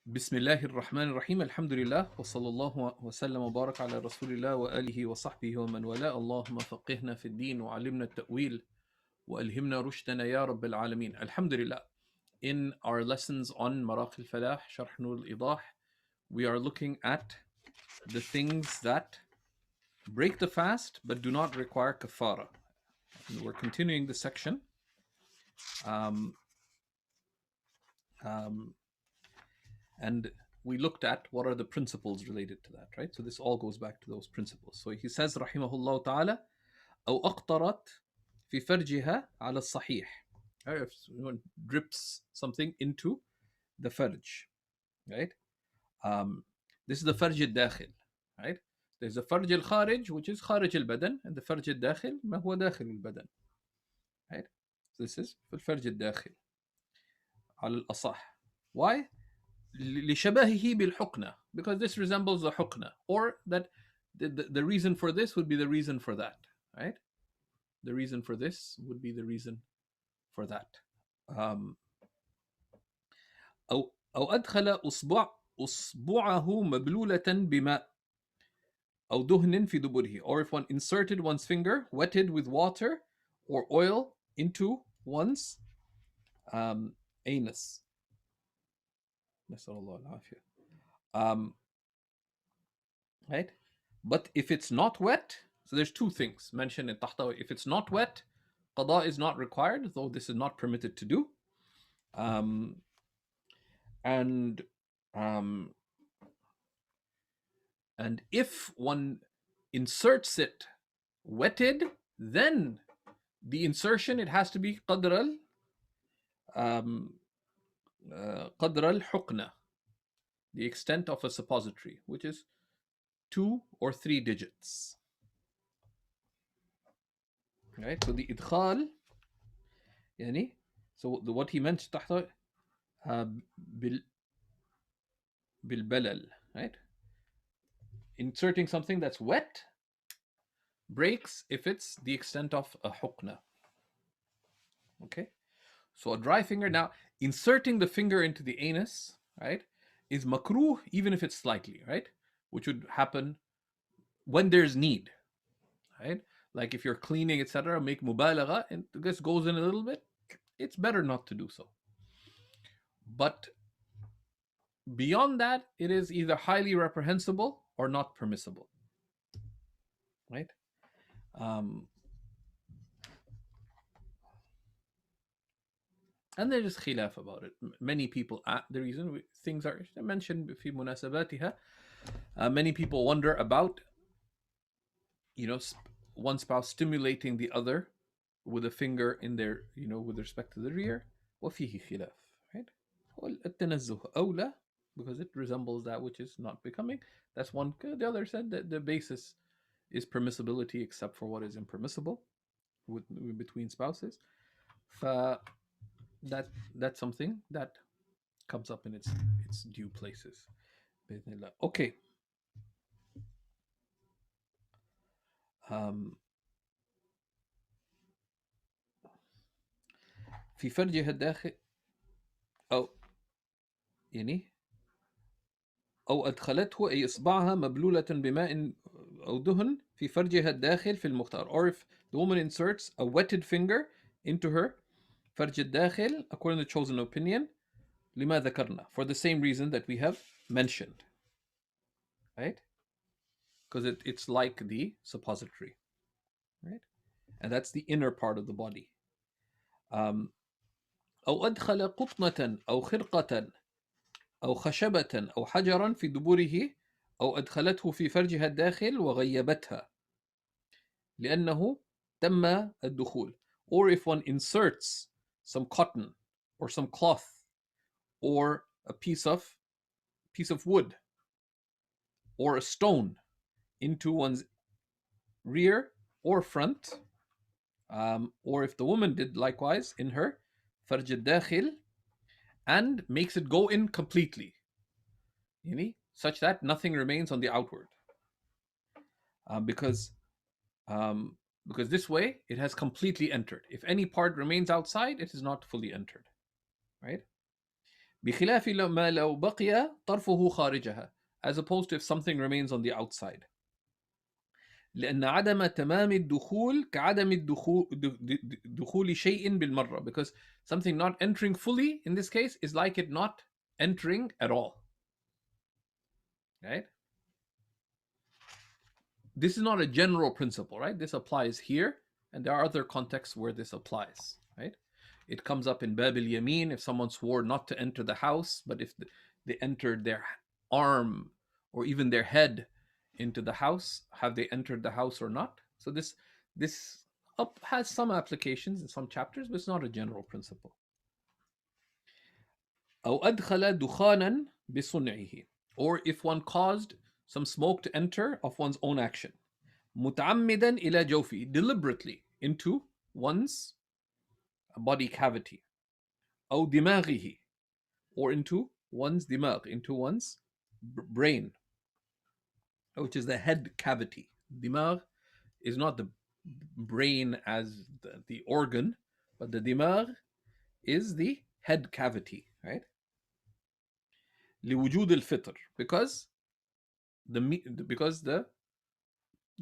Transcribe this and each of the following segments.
بسم الله الرحمن الرحيم الحمد لله وصلى الله وسلم وبارك على رسول الله وآله وصحبه ومن والاه اللهم فقهنا في الدين وعلمنا التأويل وألهمنا رشدنا يا رب العالمين. Alhamdulillah. In our lessons on Maraqi al-Falah, Sharh Nur al-Idah, we are looking at the things that break the fast but do not require kafara. And we're continuing the section. And we looked at what are the principles related to that, right? So this all goes back to those principles. So he says, rahimahullah ta'ala, أو أقطرت في فرجها على الصحيح. If someone drips something into the farj, right? This is the farj al-dakhil, right? There's the farj al-kharij, which is kharij al-badan, and the farj al-dakhil, ما هو داخل البدن, right? So this is the farj al-dakhil, على الأصح. Why? لشبهه بالحقنة, because this resembles the حقنة, or that the reason for this would be the reason for that, right? The reason for this would be the reason for that. أو أدخل أصبعه مبلولة بماء أو دهن في دبره, or if one inserted one's finger wetted with water or oil into one's anus. Right? But if it's not wet, so there's two things mentioned in Tahtawi. If it's not wet, qada is not required, though this is not permitted to do. And if one inserts it wetted, then the insertion, it has to be qadr al-hukna, the extent of a suppository, which is 2 or 3 digits. Right? So the idkhal, yani, so what he meant تحت بالبلل, right? Inserting something that's wet breaks if it's the extent of a hukna. Okay? So a dry finger, now inserting the finger into the anus, right, is makruh even if it's slightly, right? Which would happen when there's need, right? Like if you're cleaning, etc., make mubalagha and this goes in a little bit, it's better not to do so. But beyond that, it is either highly reprehensible or not permissible, right? And there is khilaf about it. Many people, the reason things are mentioned في مناسباتها, many people wonder about, one spouse stimulating the other with a finger in their, with respect to the rear. وفيه خلاف, right? التنزه أولى, because it resembles that which is not becoming. That's one. The other said that the basis is permissibility except for what is impermissible between spouses. That's something that comes up in its due places. Okay. في فرجها الداخل أو أدخلته أي إصبعها مبلولة بماء أو دهن في فرجها الداخل في المختار, or if the woman inserts a wetted finger into her فرج الداخل, according to the chosen opinion, لما ذكرنا, for the same reason that we have mentioned, right? Because it's like the suppository, right? And that's the inner part of the body. أو أدخل قطنة أو خرقة أو خشبة أو حجرا في دبره أو أدخلته في فرجها الداخل وغيبتها لأنه تم الدخول. Or if one inserts some cotton or some cloth or a piece of wood or a stone into one's rear or front, or if the woman did likewise in her farj al-dakhil, and makes it go in completely, such that nothing remains on the outward, because this way it has completely entered. If any part remains outside, it is not fully entered, right? بخلاف ما لو بقي طرفه خارجها, as opposed to if something remains on the outside. لأن عدم تمام الدخول كعدم دخول شيء بالمرة, because something not entering fully in this case is like it not entering at all. Right? This is not a general principle, right? This applies here, and there are other contexts where this applies, right? It comes up in Bab al-Yamin if someone swore not to enter the house, but if they entered their arm or even their head into the house, have they entered the house or not? So this has some applications in some chapters, but it's not a general principle. أو أدخل دخانا بصنعه, or if one caused some smoke to enter of one's own action, متعمدا إلى جوفه, deliberately into one's body cavity, أو دماغه, or into one's dimagh, into one's brain, which is the head cavity. Dimagh is not the brain as the organ, but the dimagh is the head cavity, right? لوجود الفطر, because the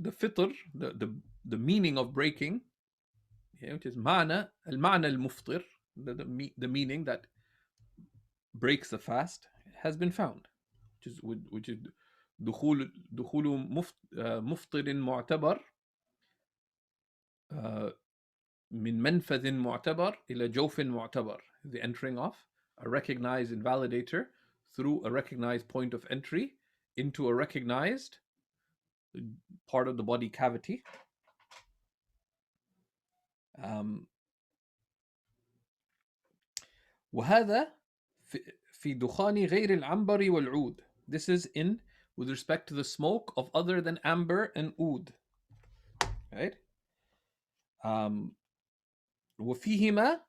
fitr, the meaning of breaking, which is معنى المعنى المفطر, the meaning that breaks the fast, has been found, which is دخول مفطر معتبر من منفذ معتبر إلى جوف معتبر, the entering of a recognized invalidator through a recognized point of entry into a recognized part of the body cavity. وهذا في دخان غير العنبر والعود. This is with respect to the smoke of other than amber and oud. Right? وفيهما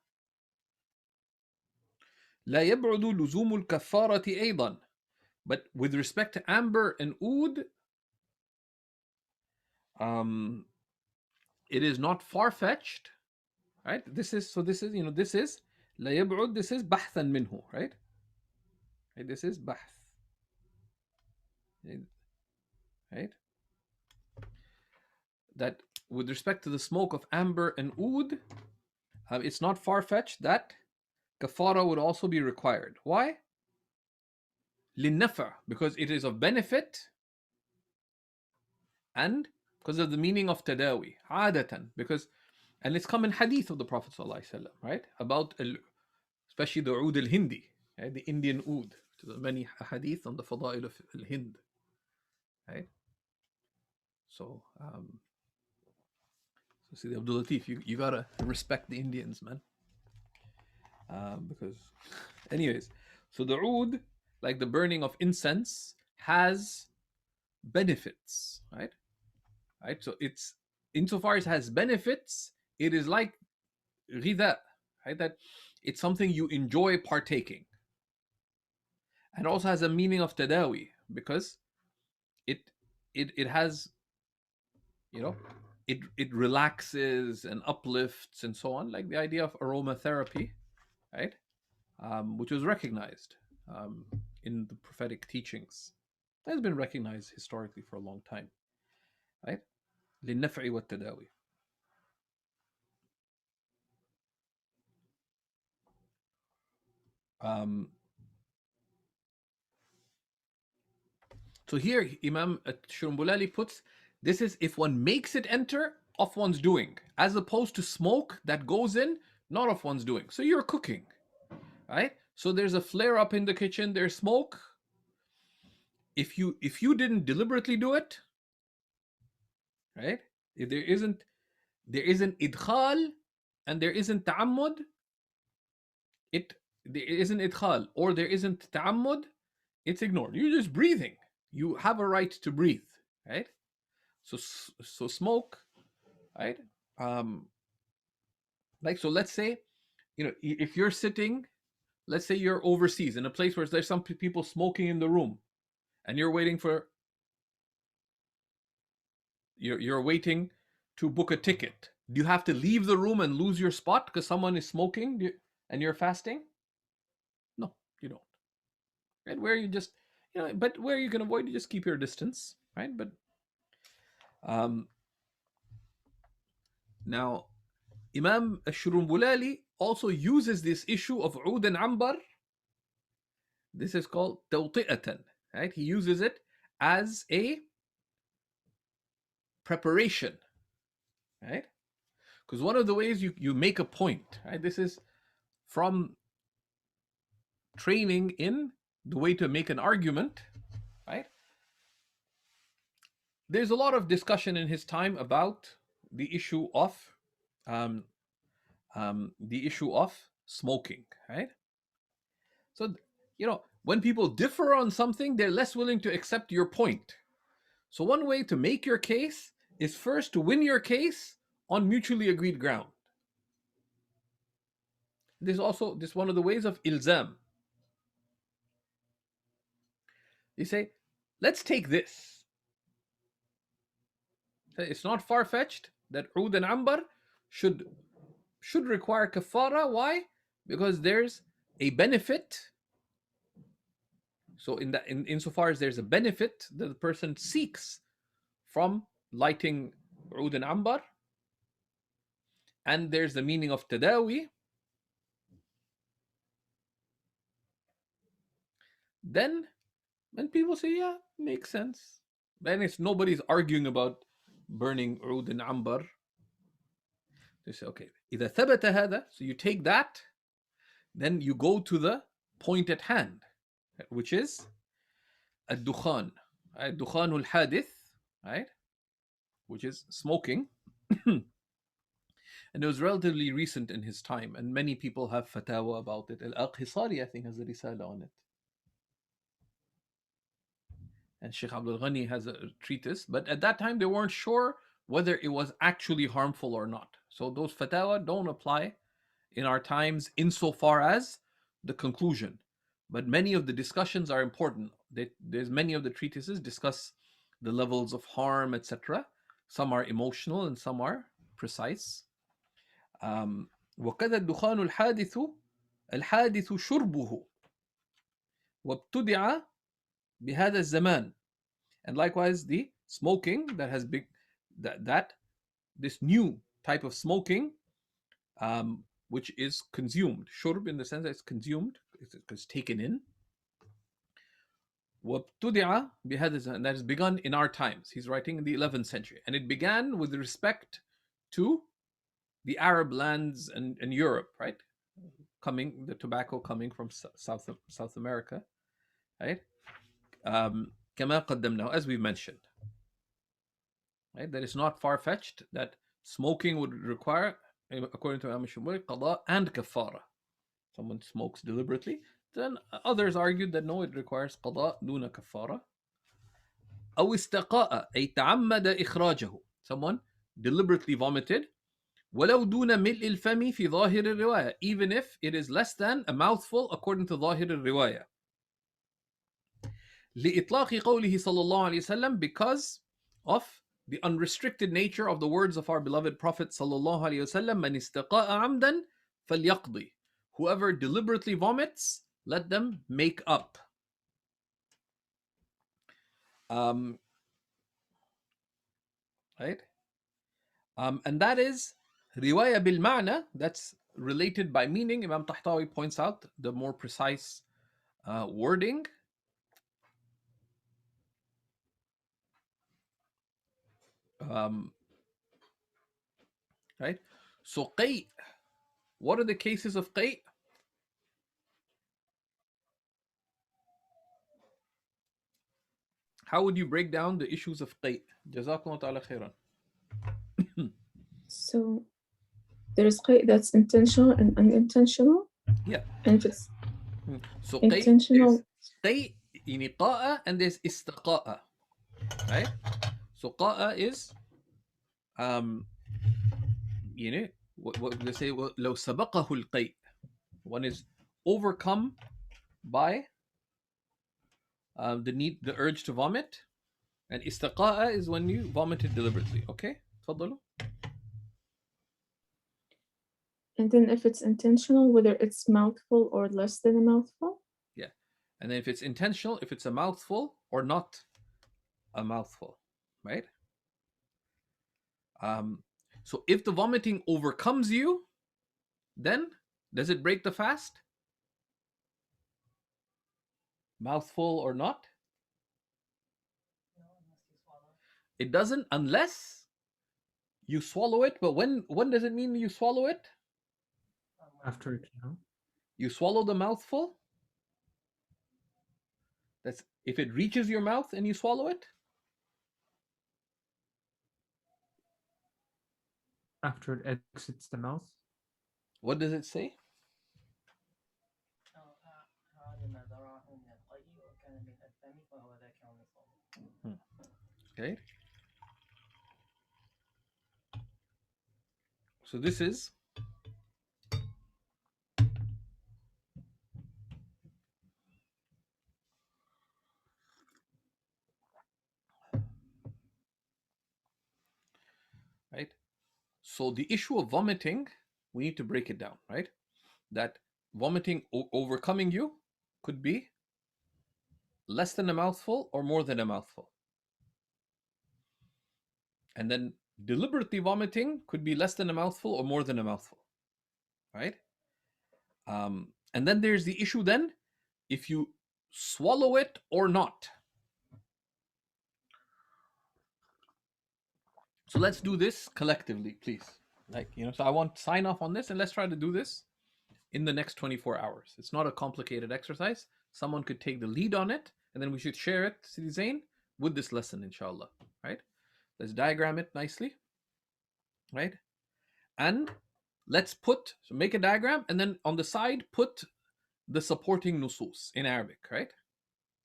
لا يبعد لزوم الكفارة أيضا. But with respect to amber and oud, it is not far-fetched, right? This is لا يبعد, this is بحثا منه, right? This is بحث, right? That with respect to the smoke of amber and oud, it's not far-fetched that kafara would also be required. Why? للنفع, because it is of benefit, and because of the meaning of tadawi, عادة, because, and it's come in hadith of the Prophet ﷺ, right? About especially the oud al-Hindi, right? The Indian oud. There are many hadith on the fadail of al-Hind, right? So see, Abdul Latif, you gotta respect the Indians, man. Because, anyways, so the oud, like the burning of incense, has benefits, right? Right. So it's, insofar as it has benefits, it is like ghidha, right? That it's something you enjoy partaking, and also has a meaning of tadawi, because it has, it relaxes and uplifts and so on, like the idea of aromatherapy, right? Which was recognized in the prophetic teachings. That has been recognized historically for a long time, right? للنفع والتداوي. So here Imam Shurunbulali puts, this is if one makes it enter of one's doing, as opposed to smoke that goes in not of one's doing. So you're cooking, right? So there's a flare up in the kitchen, there's smoke. If you didn't deliberately do it, right? If there isn't idkhal and there isn't ta'ammud, there isn't idkhal or there isn't ta'ammud, it's ignored. You're just breathing. You have a right to breathe, right? So smoke, right? Like, so let's say, if you're sitting, let's say you're overseas in a place where there's some people smoking in the room, and you're waiting to book a ticket. Do you have to leave the room and lose your spot because someone is smoking and you're fasting? No, you don't. where you just, but where you can avoid, you just keep your distance, right? But now Imam Shurunbulali also uses this issue of Oud and Ambar. This is called tawti'atan, right? He uses it as a preparation, right? Because one of the ways you make a point, right? This is from training in the way to make an argument, right? There's a lot of discussion in his time about the issue of smoking, right? So when people differ on something, they're less willing to accept your point. So one way to make your case is first to win your case on mutually agreed ground. This is one of the ways of ilzam. You say, let's take this. It's not far-fetched that Oud and Ambar should require kafara. Why? Because there's a benefit. So insofar as there's a benefit that the person seeks from lighting Oud and Ambar, and there's the meaning of tadawi, then when people say, yeah, makes sense, then it's nobody's arguing about burning Oud and Ambar. They say, okay, إذا ثبت هذا, so you take that, then you go to the point at hand, which is الدخان, الدخان الحادث, right? Which is smoking. And it was relatively recent in his time, and many people have fatwa about it. Al-Aqhisari, I think, has a risala on it. And Sheikh Abdul Ghani has a treatise, but at that time they weren't sure whether it was actually harmful or not. So those fatwa don't apply in our times insofar as the conclusion. But many of the discussions are important. There's many of the treatises discuss the levels of harm, etc. Some are emotional and some are precise. وكذا الدخان الحادث شربه وابتدع بهذا الزمان. And likewise the smoking that has been this new type of smoking, which is consumed, shurb in the sense that it's consumed, it's taken in. وابتدع بهذا الزمان, that has begun in our times. He's writing in the 11th century, and it began with respect to the Arab lands and Europe, right? The tobacco coming from South America, right? كما قدمناه, as we mentioned, right? That it's not far-fetched that smoking would require, according to Imam Shurunbulali, qada and kafara. Someone smokes deliberately. Then others argued that no, it requires qada duna kafara. أو استقاء أي تعمد إخراجه. Someone deliberately vomited. ولو دون ملء الفم في ظاهر الرواية, even if it is less than a mouthful according to ظاهر الرواية. لإطلاق قوله صلى الله عليه وسلم, because of the unrestricted nature of the words of our beloved Prophet صلى الله عليه وسلم, من استقاء عمدا فليقضي. Whoever deliberately vomits, let them make up. Right? And that is riwaya bil ma'na, that's related by meaning. Imam Tahtawi points out the more precise wording. Right? So qay', what are the cases of qay'? How would you break down the issues of qay'? Jazakumullah ta'ala khairan. So there's qay' that's intentional and unintentional. Yeah. And if it's so intentional, qay' yani qa'a and there's istaqa'a. Right? So qa'a is what they say, لو سبقه القيء, one is overcome by the urge to vomit, and istaqa'a is when you vomited deliberately. Okay, تفضلوا. And then if it's intentional, whether it's mouthful or less than a mouthful. Yeah, And then if it's intentional, if it's a mouthful or not a mouthful, right? So if the vomiting overcomes you, then does it break the fast? Mouthful or not? It doesn't unless you swallow it. But when does it mean you swallow it? After it, You swallow the mouthful. That's if it reaches your mouth and you swallow it. After it exits the mouth. What does it say? Okay. So this is right. So the issue of vomiting, we need to break it down, right? That vomiting overcoming you could be less than a mouthful or more than a mouthful. And then deliberately vomiting could be less than a mouthful or more than a mouthful, right? And then there's the issue then, if you swallow it or not. So let's do this collectively, please. So I want to sign off on this and let's try to do this in the next 24 hours. It's not a complicated exercise. Someone could take the lead on it and then we should share it, Sidi Zain, with this lesson, inshallah, right? Let's diagram it nicely, right? And let's make a diagram and then on the side, put the supporting nusus in Arabic, right?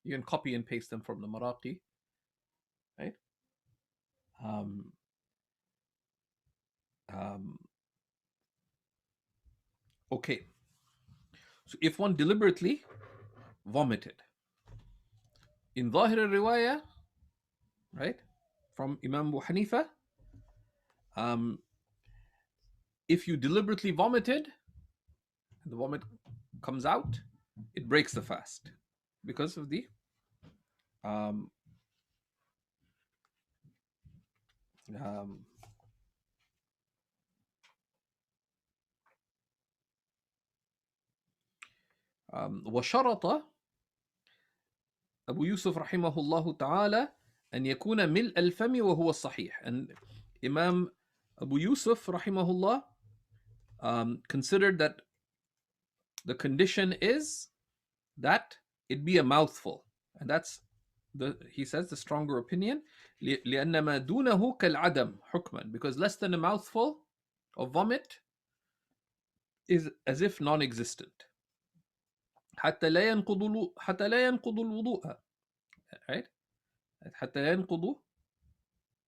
You can copy and paste them from the Maraqi, right? Okay. So if one deliberately vomited, in Zahir al-Riwayah, right, from Imam Abu Hanifa, if you deliberately vomited, and the vomit comes out, it breaks the fast because of the وشرط أبو يوسف رحمه الله تعالى أن يكون ملء الفم وهو الصحيح. And Imam Abu Yusuf rahimahullah considered that the condition is that it be a mouthful, and that's he says the stronger opinion. لأن ما دونه كالعدم حكما, because less than a mouthful of vomit is as if non-existent. حتى لا ينقض الوضوء, right? حتى لا ينقض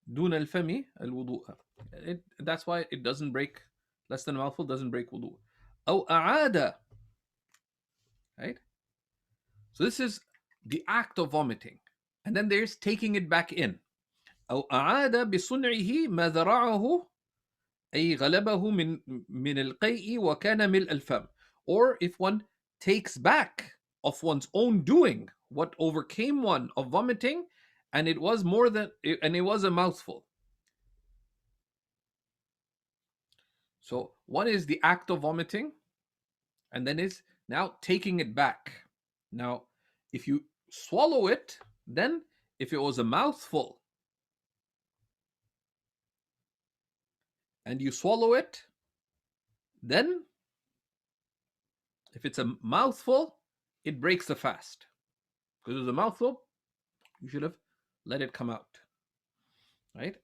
دون الفم الوضوء. That's why it doesn't break, less than a mouthful doesn't break wudu. أو أعاد, right? So this is the act of vomiting, and then there's taking it back in. أو أعاد بصنعه ما ذرعه أي غلبه من القيء وكان ملء الفم. Or if one takes back of one's own doing what overcame one of vomiting, and it was a mouthful. So one is the act of vomiting, and then is now taking it back. Now, if you swallow it, then if it was a mouthful and you swallow it, then if it's a mouthful, it breaks the fast. Because it was a mouthful, you should have let it come out, right?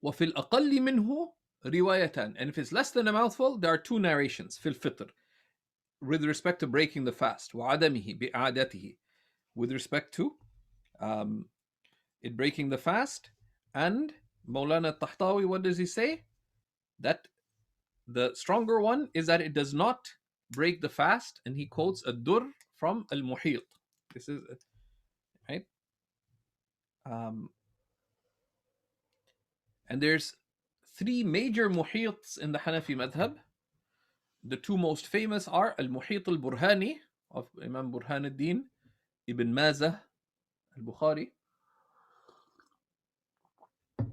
وفي الأقل منه روايتان. And if it's less than a mouthful, there are two narrations في الفطر with respect to breaking the fast. وعدمه بإعادته, with respect to it breaking the fast. And Maulana Tahtawi, what does he say? That the stronger one is that it does not break the fast, and he quotes a dur from al-Muhit. This is right. And there's three major muhits in the Hanafi madhab. The two most famous are al-Muhit al-Burhani, of Imam Burhanuddin Ibn Mazah al-Bukhari,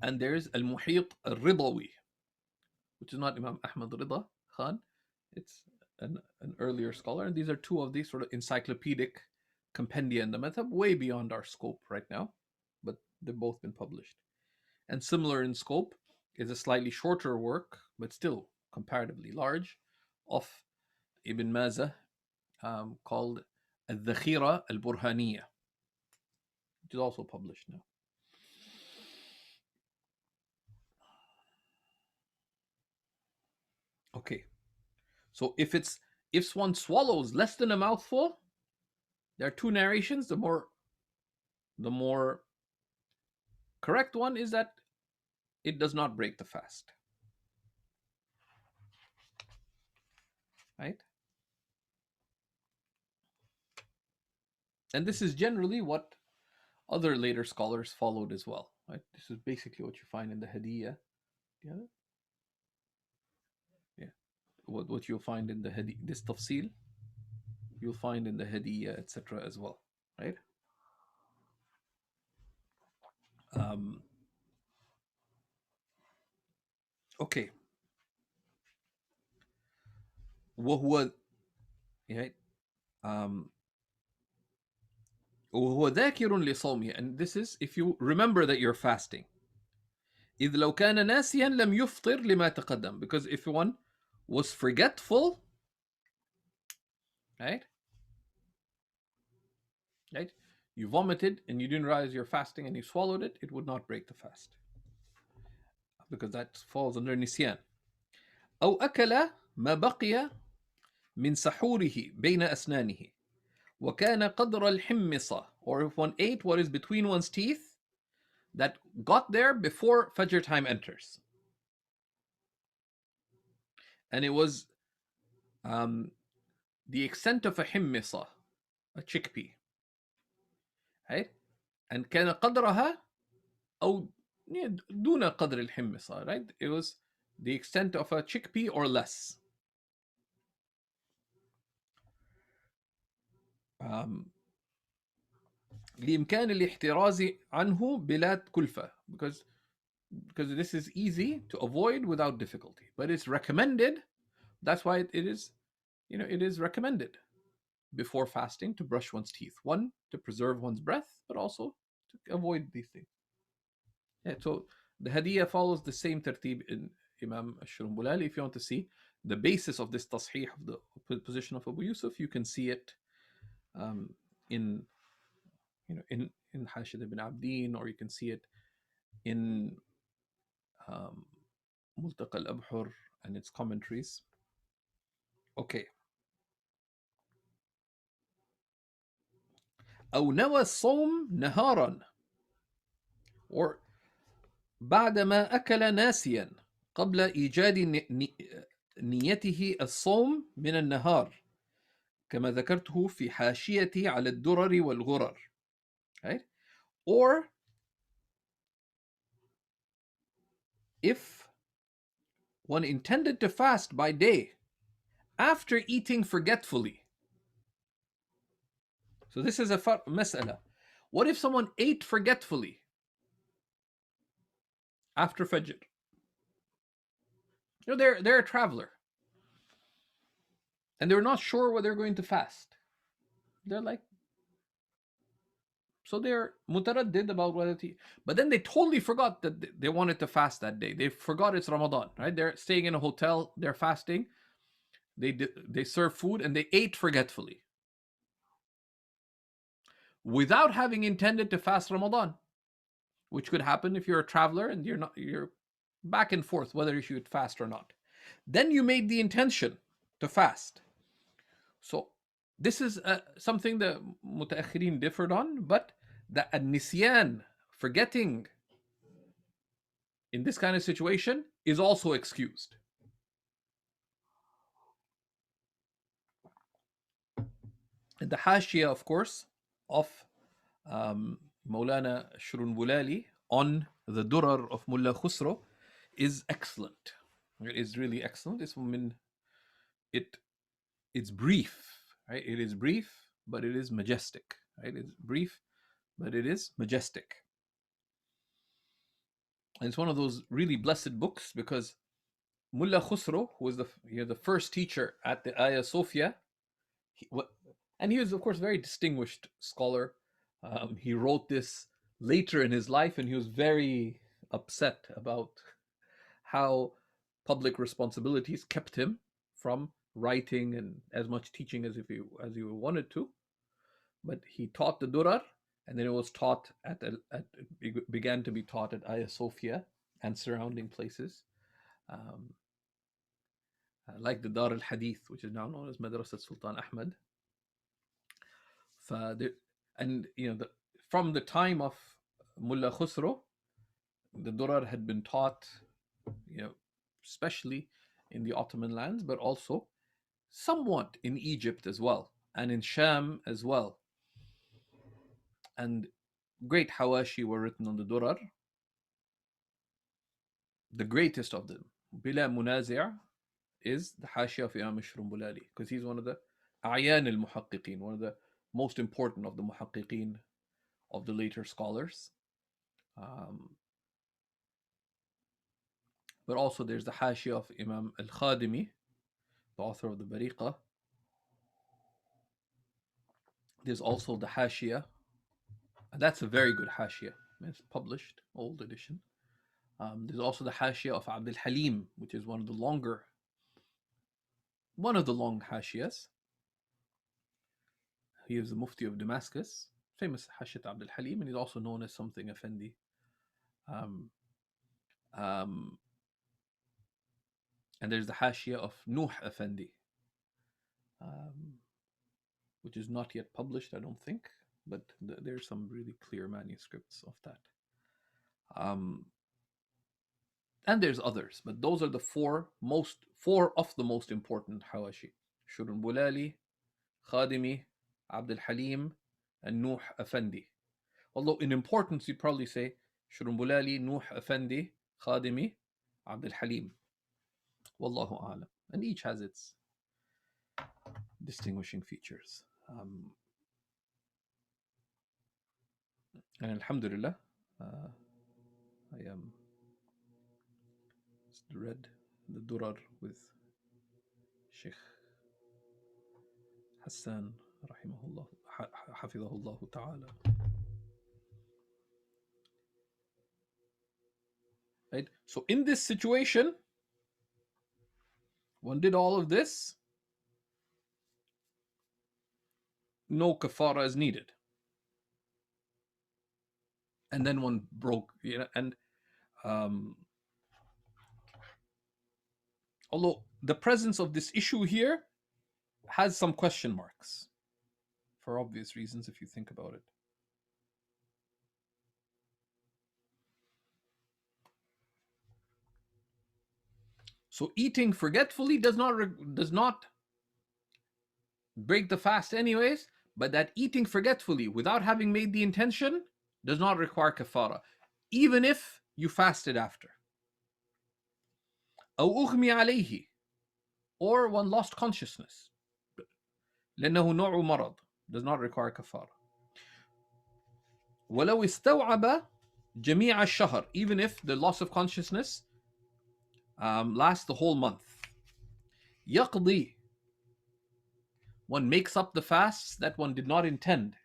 and there's Al-Muhit al-Ridawi, which is not Imam Ahmad Rida Khan. It's an earlier scholar, and these are two of these sort of encyclopedic compendia in the madhab, way beyond our scope right now, but they've both been published. And similar in scope is a slightly shorter work, but still comparatively large, of Ibn Mazah, called Al-Dhakhira al-Burhaniya, which is also published now. Okay, so if one swallows less than a mouthful, there are two narrations. The more correct one is that it does not break the fast, right? And this is generally what other later scholars followed as well, right? This is basically what you find in the Hadiyah. Yeah. What you'll find in the Hadiyah, this tafsil, you'll find in the Hadiyah, etc. as well, right? Okay. وهو right? وهو ذاكر لصومه, and this is if you remember that you're fasting. إذ لو كان ناسيا لم يفطر لما تقدم, because if one was forgetful, right? You vomited and you didn't realize you're fasting and you swallowed it, it would not break the fast, because that falls under nisyan. أو أكل ما بقي من سحوره بين أسنانه وكان قدر الحمصة, or if one ate what is between one's teeth that got there before Fajr time enters, and it was the extent of a himmisa, a chickpea, right? And كان قدرها أو دون قدر الحمصة, right? It was the extent of a chickpea or less. لإمكان الاحتراز عنه بلا كلفة, because this is easy to avoid without difficulty, but it's recommended. That's why it is recommended before fasting to brush one's teeth. One, to preserve one's breath, but also to avoid these things. Yeah, so the Hadiyah follows the same tertib in Imam Shurunbulali. If you want to see the basis of this tasheeh of the position of Abu Yusuf, you can see it in Hashid ibn Abdin, or you can see it in Multaqa al-Abhur and its commentaries. Okay. أو نوى الصوم نهارا, or بعدما أكل ناسيا قبل إيجاد نيته الصوم من النهار كما ذكرته في حاشيتي على الدرر والغرر, right? Or if one intended to fast by day after eating forgetfully. So this is a mas'ala. What if someone ate forgetfully after Fajr? They're a traveler, and they're not sure whether they're going to fast. They're mutaraddid about whether to eat. But then they totally forgot that they wanted to fast that day. They forgot it's Ramadan, right? They're staying in a hotel, they're fasting. They serve food and they ate forgetfully without having intended to fast Ramadan, which could happen if you're a traveler and you're back and forth whether you should fast or not. Then you made the intention to fast. So this is something that mutaakhirin differed on, but the nisyan, forgetting in this kind of situation, is also excused. And the Hashia, of course, of Maulana Shurunbulali on the Durar of Mullah Khusro is excellent. It is really excellent. It's brief, right? It is brief, but it is majestic, right? It's brief, but it is majestic. And it's one of those really blessed books because Mullah Khusro, who was the first teacher at the Ayah Sophia, and he was, of course, a very distinguished scholar. He wrote this later in his life, and he was very upset about how public responsibilities kept him from writing and as much teaching as he wanted to. But he taught the Durar, and then it was taught it began to be taught at Ayah Sophia and surrounding places, like the Dar al Hadith, which is now known as Madrasat Sultan Ahmad. And from the time of Mullah Khusro, the Durar had been taught, especially in the Ottoman lands, but also somewhat in Egypt as well, and in Sham as well. And great hawashi were written on the Durar. The greatest of them, Bila Munazi', is the Hashia of Imam Shurunbulali, because he's one of the A'yan al-Muhaqqiqeen, one of the most important of the Muhaqqiqeen of the later scholars. But also there's the Hashia of Imam al-Khadimi, the author of the Bariqa. There's also the Hashia, and that's a very good Hashia. It's published, old edition. There's also the Hashia of Abdul Halim, which is one of the long Hashias. He is the Mufti of Damascus, famous Hashiyat Abdul Halim, and he's also known as something Effendi. And there's the Hashia of Nuh Effendi, which is not yet published, I don't think, but there's some really clear manuscripts of that. And there's others, but those are the four of the most important Hawashi: Shurunbulali, Khadimi, Abdul Halim, and Nuh Effendi. Although in importance, you'd probably say Shurunbulali, Nuh Effendi, Khadimi, Abdul Halim. Wallahu a'lam. And each has its distinguishing features. And alhamdulillah, I read the Durar with Shaykh Hassan rahimahullah, hafidhahullah ta'ala. Right? So in this situation, one did all of this, no kafara is needed. And then one broke, and although the presence of this issue here has some question marks, for obvious reasons if you think about it. So eating forgetfully does not break the fast anyways, but that eating forgetfully without having made the intention does not require kafara, even if you fasted after. أو أغمي عليه, or one lost consciousness. لأنه نوع مرض, does not require kafara. ولو استوعب جميع الشهر, even if the loss of consciousness lasts the whole month. يقضي, one makes up the fasts that one did not intend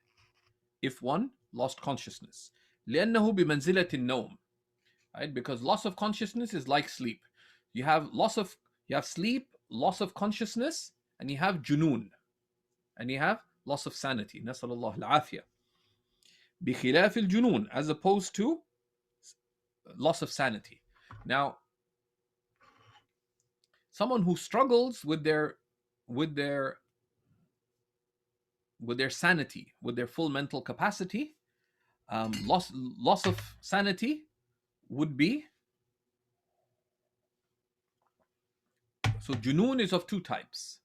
if one lost consciousness. لأنه بمنزلة النوم, right? Because loss of consciousness is like sleep. You have sleep, loss of consciousness, and you have junoon, and you have loss of sanity. نسأل الله العافية. بخلاف الجنون, as opposed to loss of sanity. Now, someone who struggles with their sanity, with their full mental capacity, loss of sanity would be, so junoon is of two types.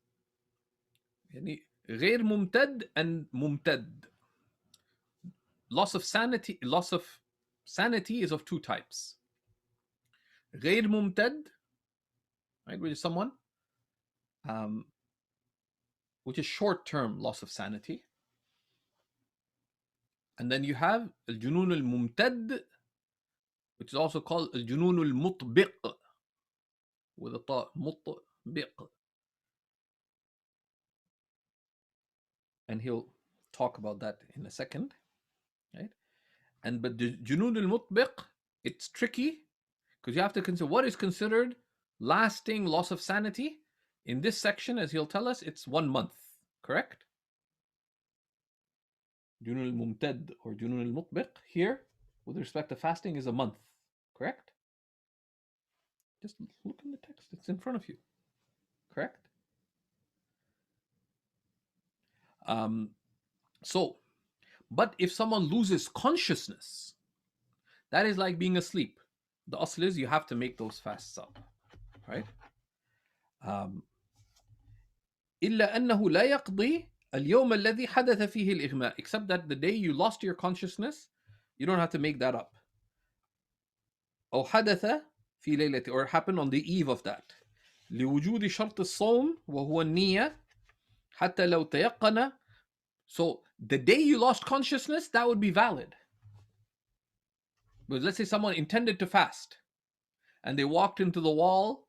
غير ممتد and ممتد. Loss of sanity is of two types. غير ممتد, right, which is someone which is short-term loss of sanity. And then you have al-junun al-mumtad, which is also called al-junun al-mutbiq, with a ta, mutbiq. And he'll talk about that in a second, right? And but the junun al-mutbiq, it's tricky because you have to consider what is considered lasting loss of sanity. In this section, as he'll tell us, it's 1 month, correct? Junun al-mumtad or junun al-mutbiq here, with respect to fasting, is a month, correct? Just look in the text, it's in front of you, correct? So, but if someone loses consciousness, that is like being asleep. The asl is you have to make those fasts up, right? إلا أنه لا يقضي اليوم الذي حدث فيه الإغماء, except that the day you lost your consciousness, you don't have to make that up. أو حدث في ليلة, or it happened on the eve of that. لوجود شرط الصوم وهو النية حتى لو تيقن. So the day you lost consciousness, that would be valid. But let's say someone intended to fast and they walked into the wall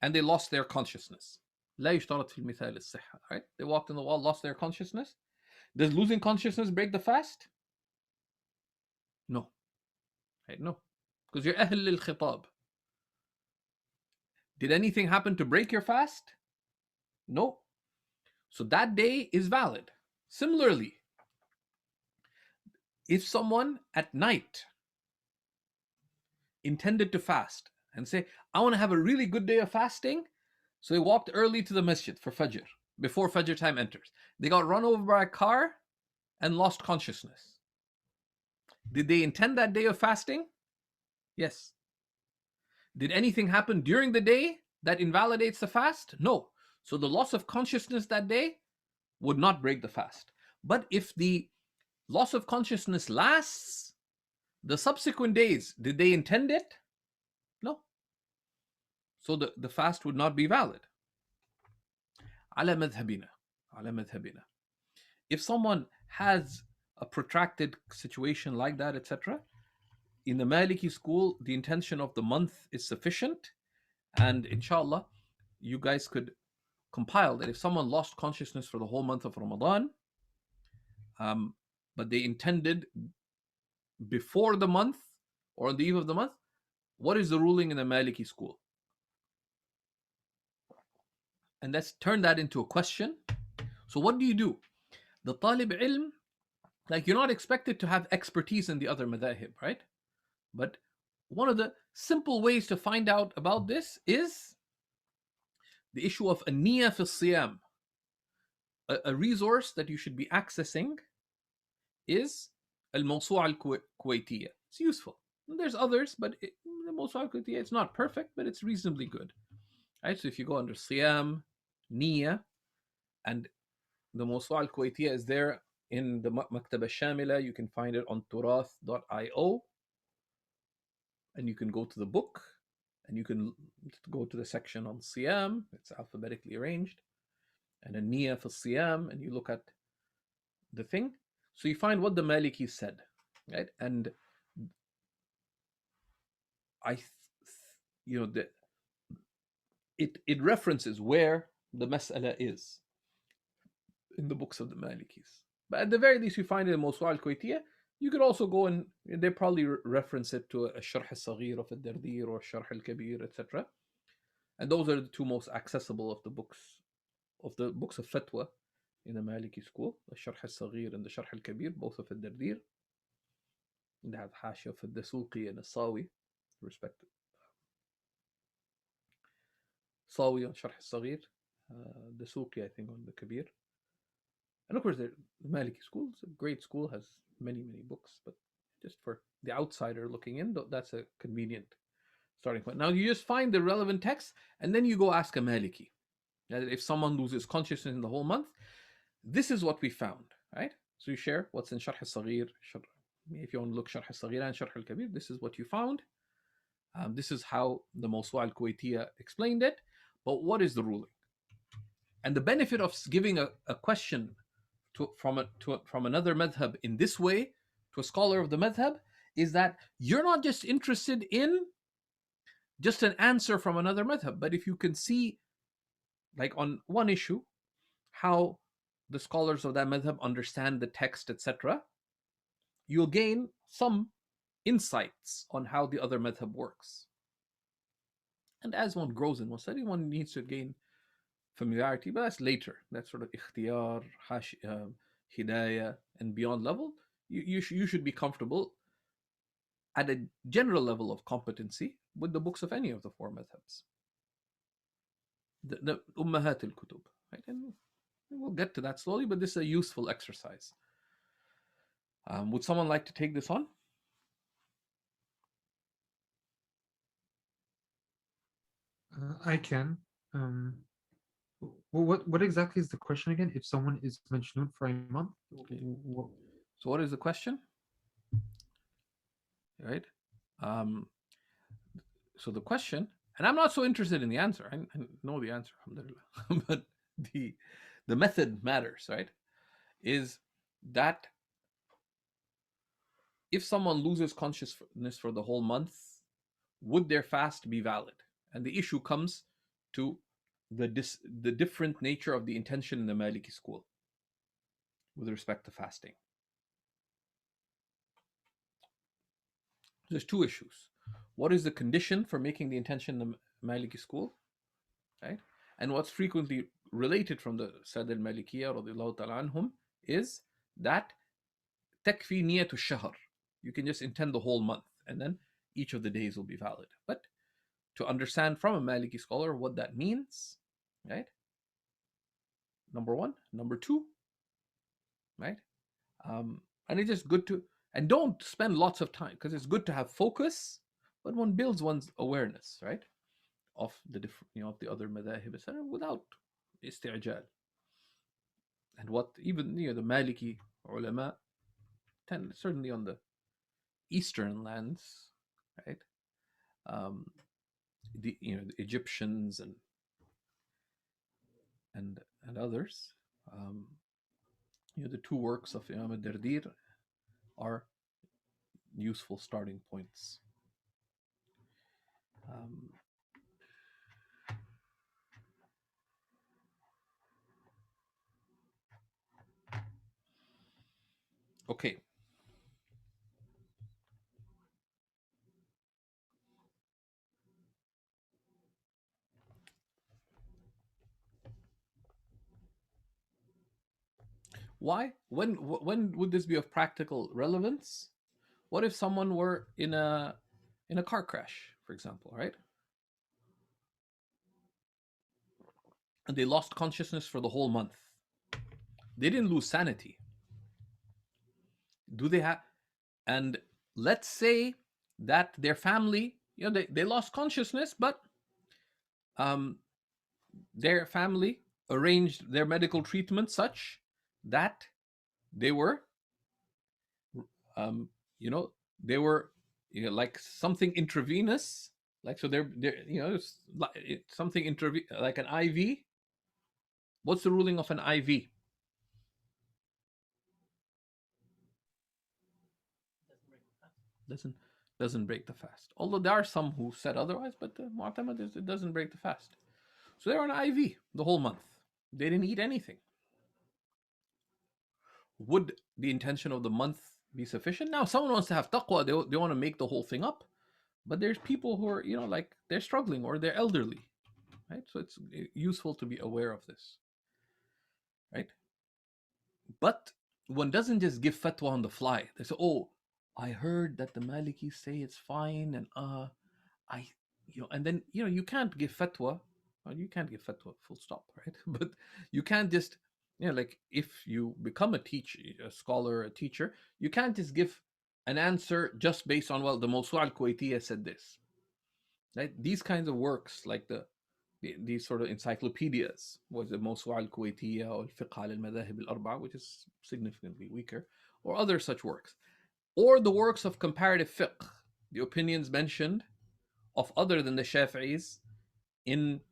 and they lost their consciousness. لا يشترط في المثال الصحة, right? They walked in the wall, lost their consciousness. Does losing consciousness break the fast? No. Right? No. Because you're أهل للخطاب. Did anything happen to break your fast? No. So that day is valid. Similarly, if someone at night intended to fast and say, I want to have a really good day of fasting, so they walked early to the masjid for Fajr, before Fajr time enters. They got run over by a car and lost consciousness. Did they intend that day of fasting? Yes. Did anything happen during the day that invalidates the fast? No. So the loss of consciousness that day would not break the fast. But if the loss of consciousness lasts, the subsequent days, did they intend it? No. So the fast would not be valid. على مذهبنا. If someone has a protracted situation like that, etc., in the Maliki school, the intention of the month is sufficient. And inshallah, you guys could compile that if someone lost consciousness for the whole month of Ramadan, but they intended before the month or on the eve of the month, what is the ruling in the Maliki school? And let's turn that into a question. So what do? The talib ilm, like, you're not expected to have expertise in the other madhahib, right? But one of the simple ways to find out about this is the issue of an-niyya fi siyam. A resource that you should be accessing is al-Mawsu'a al-Kuwaitiyya. It's useful. There's others, but the Mawsu'a al-Kuwaitiyya, it's not perfect, but it's reasonably good. Right? So if you go under Siyam, Niyya, and the Mawsu'a al-Kuwaitiyya is there in the Maktab al-Shamila, you can find it on turath.io, and you can go to the book, and you can go to the section on Siyam. It's alphabetically arranged, and a Niyya for Siyam, and you look at the thing. So you find what the Maliki said, right? And it references where the mas'ala is in the books of the Malikis. But at the very least, you find it in Mawsu'a al-Kuwaitiyya. You could also go and they probably reference it to a Sharh al-Saghir of al-Dardir or Sharh al-Kabir, etc. And those are the two most accessible of the books of fatwa in the Maliki school, the Sharh al-Saghir and the Sharh al-Kabir, both of al-Dardir. And they have Hashia of al-Dasuqi and al-Sawi, respectively. Sawi on Sharh al-Saghir, Dasuqi, I think, on the Kabir. And of course, the Maliki school is a great school, has many, many books, but just for the outsider looking in, that's a convenient starting point. Now, you just find the relevant text, and then you go ask a Maliki. If someone loses consciousness in the whole month, this is what we found, right? So you share what's in Sharh al-Saghir. If you want to look Sharh al-Saghir and Sharh al-Kabir, this is what you found. This is how the Mawsu'a al-Kuwaitiyya explained it. But what is the ruling? And the benefit of giving a question from another madhab in this way to a scholar of the madhab is that you're not just interested in just an answer from another madhab, but if you can see, like on one issue, how the scholars of that madhab understand the text, etc., you'll gain some insights on how the other madhab works. And as one grows in one study, one needs to gain familiarity, but that's later. That's sort of ikhtiyar, hidayah, and beyond level. You should be comfortable at a general level of competency with the books of any of the four madhabs. The Ummahat al-Kutub. Right? And we'll get to that slowly, but this is a useful exercise. Would someone like to take this on? I can. What exactly is the question again? If someone is majnoon for a month, so what is the question? Right. So the question, and I'm not so interested in the answer. I know the answer, alhamdulillah, but the method matters, right? Is that if someone loses consciousness for the whole month, would their fast be valid? And the issue comes to the different nature of the intention in the Maliki school with respect to fasting. There's two issues. What is the condition for making the intention in the Maliki school? Right? And what's frequently related from the Sad al-Malikiyya radiyallahu ta'ala anhum is that takfi niyatu shahr. You can just intend the whole month and then each of the days will be valid. But to understand from a Maliki scholar what that means, right? Number one. Number two, right? And it's just good to, and don't spend lots of time, because it's good to have focus, but one builds one's awareness, right? Of the different, of the other madhahib, etc., without isti'jal. And what even, the Maliki ulama, certainly on the eastern lands, right? The Egyptians and others, the two works of Imam al-Dardir are useful starting points. Okay. Why? When would this be of practical relevance? What if someone were in a car crash, for example, right? And they lost consciousness for the whole month. They didn't lose sanity. Do they have? And let's say that their family, they lost consciousness, but their family arranged their medical treatment such that they were, they were, like something intravenous, like, so they're it's something like an IV. What's the ruling of an IV? Doesn't break the fast. Although there are some who said otherwise, but the Mu'tamad is it doesn't break the fast. So they were on IV the whole month. They didn't eat anything. Would the intention of the month be sufficient? Now, someone wants to have taqwa, they want to make the whole thing up, but there's people who are, like they're struggling or they're elderly, right? So it's useful to be aware of this, right? But one doesn't just give fatwa on the fly. They say, oh, I heard that the Malikis say it's fine, and and then you can't give fatwa. Well, you can't give fatwa full stop, right? But you can't just like if you become a teacher, a scholar, a teacher, you can't just give an answer just based on, well, the Mawsu' al-Kuwaitiyya said this, right? These kinds of works, like these sort of encyclopedias, was the Mawsu' al-Kuwaitiyya or Fiqh al-Madahib al-Arba'a, which is significantly weaker, or other such works, or the works of comparative fiqh, the opinions mentioned of other than the Shafi'is in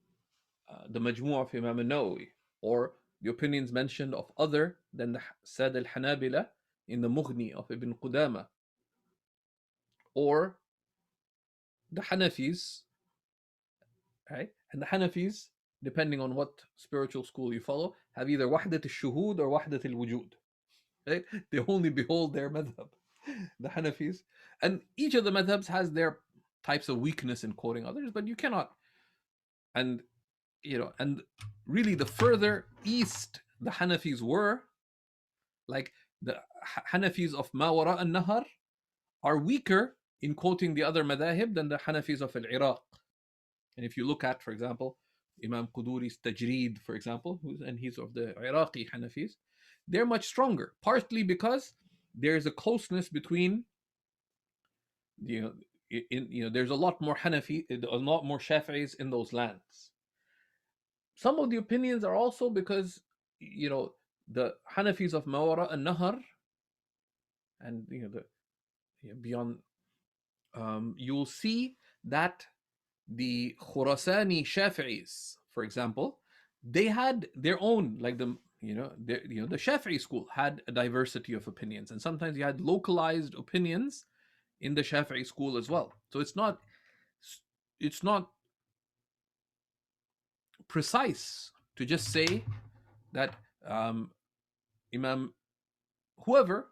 the Majmu' of Imam al-Nawawi, or the opinions mentioned of other than the Sad al-Hanabila in the Mughni of Ibn Qudama, or the Hanafis, right? And the Hanafis, depending on what spiritual school you follow, have either Wahdat al-Shuhud or Wahdat al-Wujud, right? They only behold their madhab, the Hanafis. And each of the madhabs has their types of weakness in quoting others, but you cannot. And, and really the further east the Hanafis were, like the Hanafis of Mawara al-Nahar are weaker in quoting the other madahib than the Hanafis of al-Iraq. And if you look at, for example, Imam Quduri's Tajreed, for example, and he's of the Iraqi Hanafis, they're much stronger, partly because there's a closeness between, there's a lot more Hanafi, a lot more Shafi'is in those lands. Some of the opinions are also because, the Hanafis of Mawara and Nahar, and beyond, you'll see that the Khurasani Shafi'is, for example, they had their own, like the Shafi'i school had a diversity of opinions, and sometimes you had localized opinions in the Shafi'i school as well. So it's not precise to just say that Imam whoever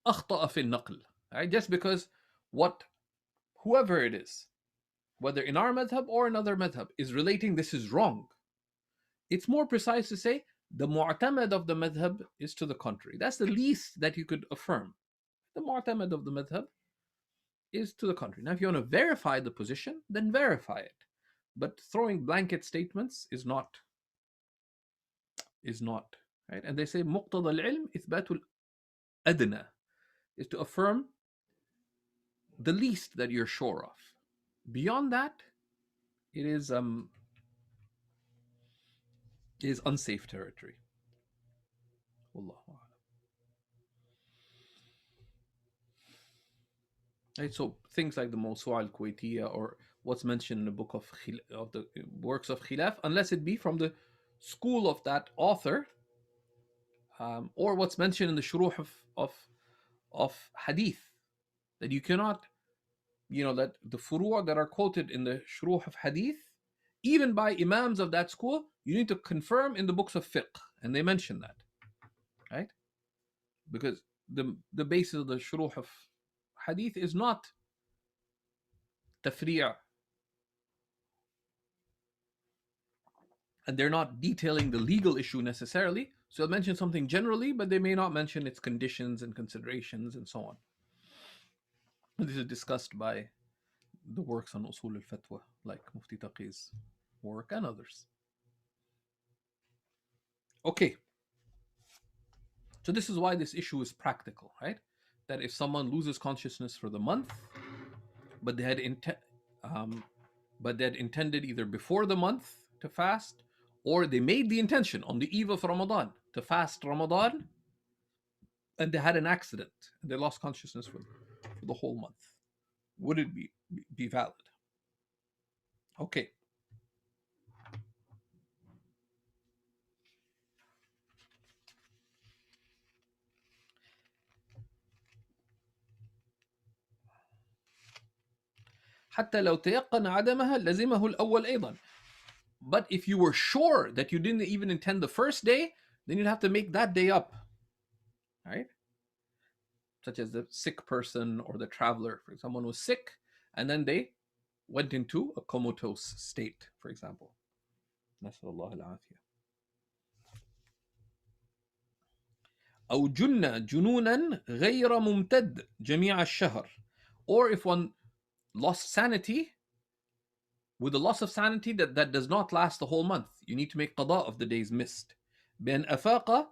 akhta'a fi naql, right? Just because whoever it is, whether in our madhab or another madhab, is relating this is wrong. It's more precise to say the mu'tamad of the madhab is to the contrary. That's the least that you could affirm. The mu'tamad of the madhab is to the contrary. Now, if you want to verify the position, then verify it. But throwing blanket statements is not, right? And they say muqtada al-ilm ithbatu al-adna, is to affirm the least that you're sure of. Beyond that, it is unsafe territory. Wallahu a'lam. Right, so things like the Mawsu'a al-Kuwaitiyya, or what's mentioned in the book of the works of Khilaf, unless it be from the school of that author, or what's mentioned in the Shuruh of Hadith, that you cannot, that the Furu' that are quoted in the Shuruh of Hadith, even by Imams of that school, you need to confirm in the books of fiqh, and they mention that, right? Because the basis of the Shuruh of Hadith is not tafri'a, and they're not detailing the legal issue necessarily. So they'll mention something generally, but they may not mention its conditions and considerations and so on. And this is discussed by the works on Usul al-Fatwa, like Mufti Taqi's work and others. Okay. So this is why this issue is practical, right? That if someone loses consciousness for the month, but they had intended either before the month to fast, or they made the intention on the eve of Ramadan to fast Ramadan, and they had an accident and they lost consciousness for the whole month, would it be valid? Okay. حتى لو تيقن عدمها لزمه الأول أيضا. But if you were sure that you didn't even intend the first day, then you'd have to make that day up, right? Such as the sick person or the traveler. For example, someone was sick and then they went into a comatose state, for example. نسأل الله العافية. أو جن جنونا غير ممتد جميع الشهر. Or if one lost sanity, with the loss of sanity that does not last the whole month, you need to make qada of the days missed. بأن أفاق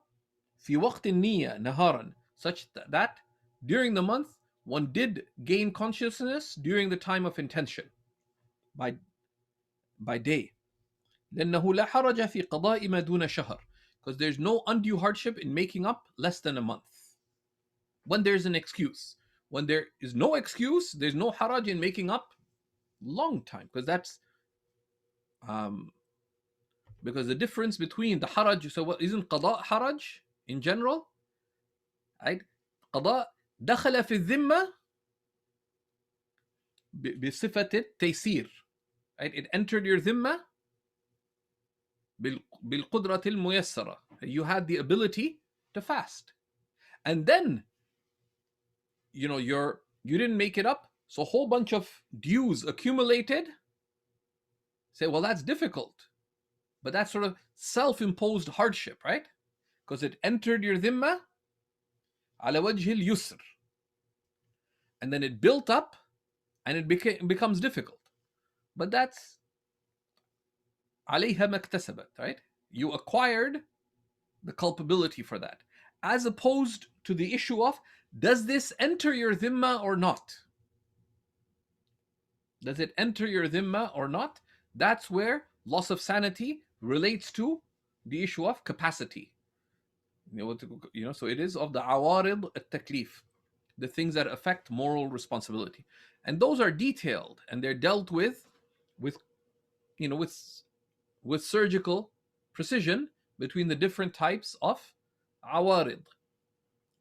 في وقت النية نهارا, such that during the month one did gain consciousness during the time of intention, by day. لأنه لا حرج في قضاء ما دون شهر, because there's no undue hardship in making up less than a month when there's an excuse. When there is no excuse, there's no haraj in making up long time, because that's Because the difference between the haraj, so what isn't qada haraj in general, right? قضاء دخل في الذمة بصفة التيسير, right? It entered your ذمة بالقدرة الميسرة. You had the ability to fast, and then you didn't make it up, so a whole bunch of dues accumulated. Say, well, that's difficult, but that's sort of self-imposed hardship, right? Because it entered your ذمة على وجه اليسر, and then it built up and it becomes difficult. But that's عليها ما اكتسبت, right? You acquired the culpability for that, as opposed to the issue of, does this enter your dhimma or not? Does it enter your dhimma or not? That's where loss of sanity relates to the issue of capacity. So it is of the awarid al-taklif, the things that affect moral responsibility, and those are detailed and they're dealt with surgical precision between the different types of awarid.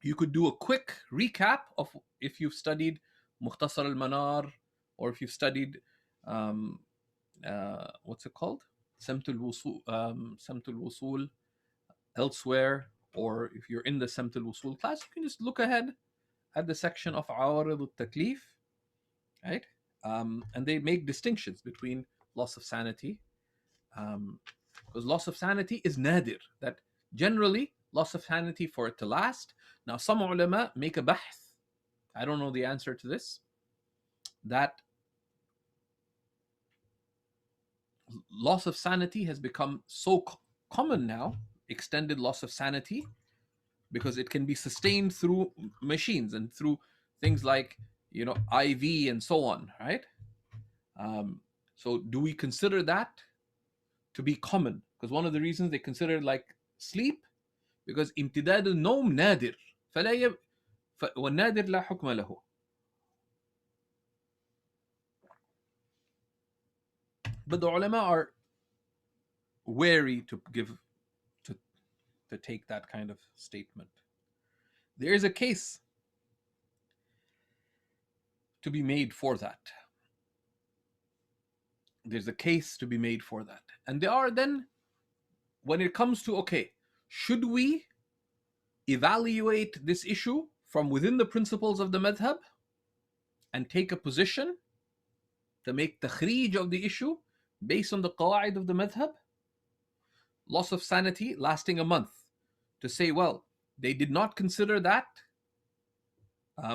You could do a quick recap of, if you've studied Mukhtasar al-Manar, or if you've studied what's it called, Samt al-Wusul elsewhere, or if you're in the Samt al-Wusul class, you can just look ahead at the section of awarid al-taklif, right? And they make distinctions between loss of sanity, because loss of sanity is nadir, that generally loss of sanity for it to last. Now some ulama make a bahth, I don't know the answer to this, that loss of sanity has become so common now, extended loss of sanity, because it can be sustained through machines and through things like IV and so on, right? So do we consider that to be common? Because one of the reasons they consider it like sleep, because امتداد النوم نادر والنادر لا حكم له. But the ulama are wary to take that kind of statement. There is a case to be made for that. There's a case to be made for that. And there are then, when it comes to, okay, should we evaluate this issue from within the principles of the madhab and take a position to make takhrij of the issue based on the qawa'id of the madhab? Loss of sanity lasting a month, to say, well, they did not consider that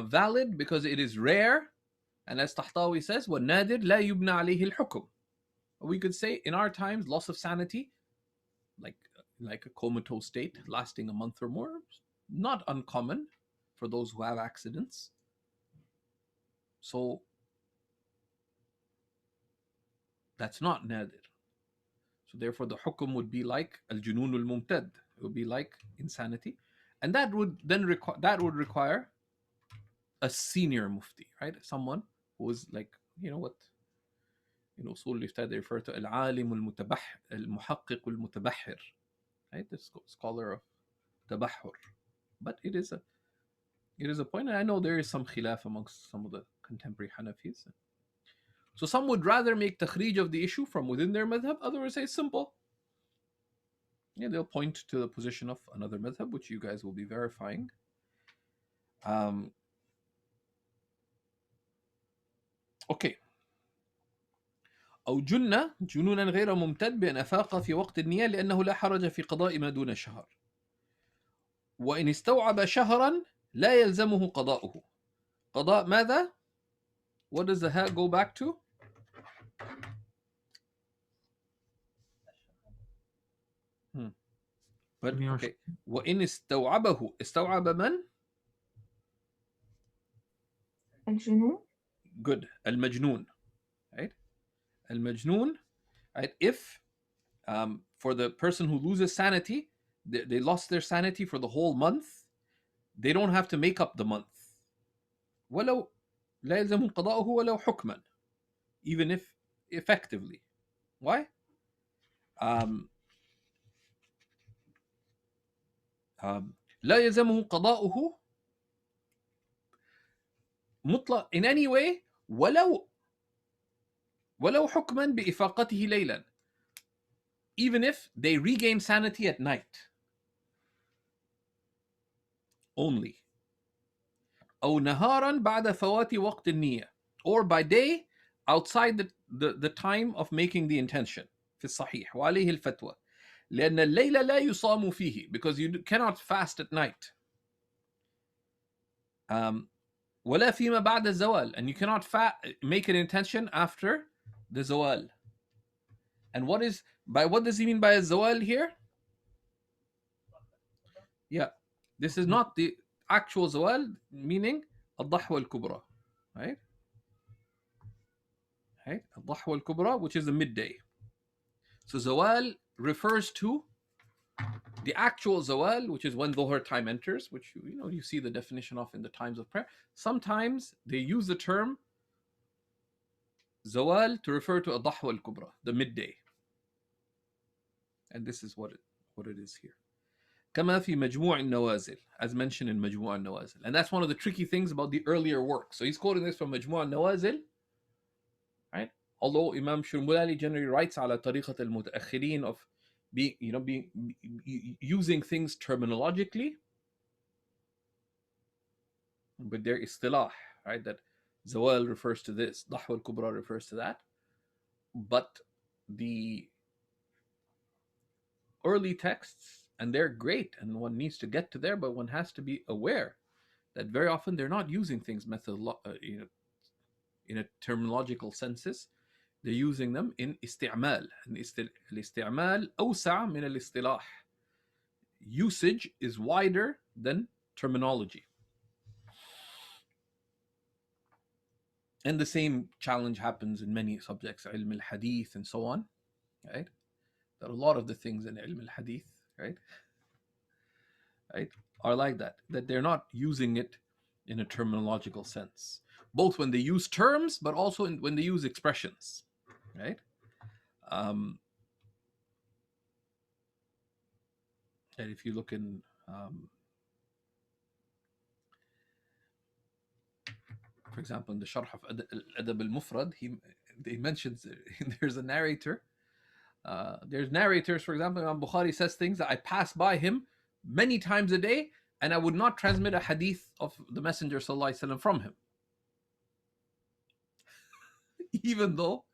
valid because it is rare, and as Tahtawi says, وَالنَّادِرْ لَا يُبْنَى عَلَيْهِ الْحُكُمْ. We could say in our times, loss of sanity, like a comatose state lasting a month or more, not uncommon for those who have accidents. So that's not nadir. So therefore the hukum would be like al-junun al-mumtad. It would be like insanity. And that would then require a senior mufti, right? Someone who is like, what usul al-iftad, they refer to al-alim al-muhaqqiq al-mutabahhir, right? The scholar of tabahhur. But it is a point, and I know there is some khilaf amongst some of the contemporary Hanafis. So some would rather make takhrij of the issue from within their madhab, others say it's simple. Yeah, they'll point to the position of another madhab, which you guys will be verifying. Okay. أو جنونا غير ممتد بأن أفاق في وقت النية لأنه لا حرج في قضاء ما دون شهر. وإن استوعب شهرا لا يلزمه قضاؤه. قضاء ماذا؟ What does the ha go back to? But okay. وإن استوعبه, استوعب من؟ الجنون. Good. المجنون, right? المجنون, right? If for the person who loses sanity, they lost their sanity for the whole month, they don't have to make up the month. ولو لا يلزم قضاؤه ولو حكما, even if effectively. Why? لا يلزمه قضاؤه مطلق in any way ولو حكما بإفاقته ليلا, even if they regain sanity at night only, أو نهارا بعد فوات وقت النية, or by day outside the time of making the intention في الصحيح. وعليه الفتوى لأن الليل لا يصام فيه, because you cannot fast at night. ولا فيما بعد الزوال, and you cannot make an intention after the zawal. And what does he mean by zawal here? Yeah, this is not the actual zawal, meaning الضحوة الكبرى, right? Right, الضحوة الكبرى, which is the midday. So zawal refers to the actual zawal, which is when dhuhr time enters, which you see the definition of in the times of prayer. Sometimes they use the term zawal to refer to الضحوة الكبرى, the midday. And this is what it is here. كما في مجموع النوازل, as mentioned in مجموع النوازل. And that's one of the tricky things about the earlier work. So he's quoting this from مجموع النوازل, right? Although Imam Shurunbulali generally writes على طريقة المتأخرين of using things terminologically, but their istilah, right? That zawal refers to this, ضحوة الكبرى refers to that. But the early texts, and they're great, and one needs to get to there, but one has to be aware that very often they're not using things in a terminological senses. They're using them in استعمال. And الاستعمال أوسع من الاصطلاح. Usage is wider than terminology. And the same challenge happens in many subjects, ilm al-hadith and so on, right? There are a lot of the things in ilm al-hadith, right, are like that they're not using it in a terminological sense, both when they use terms, but also when they use expressions, right? And if you look in for example, in the Sharh of Adab al-Mufrad, he mentions there's a narrator. There's narrators, for example, Imam Bukhari says things that I pass by him many times a day, and I would not transmit a hadith of the Messenger ﷺ from him. Even though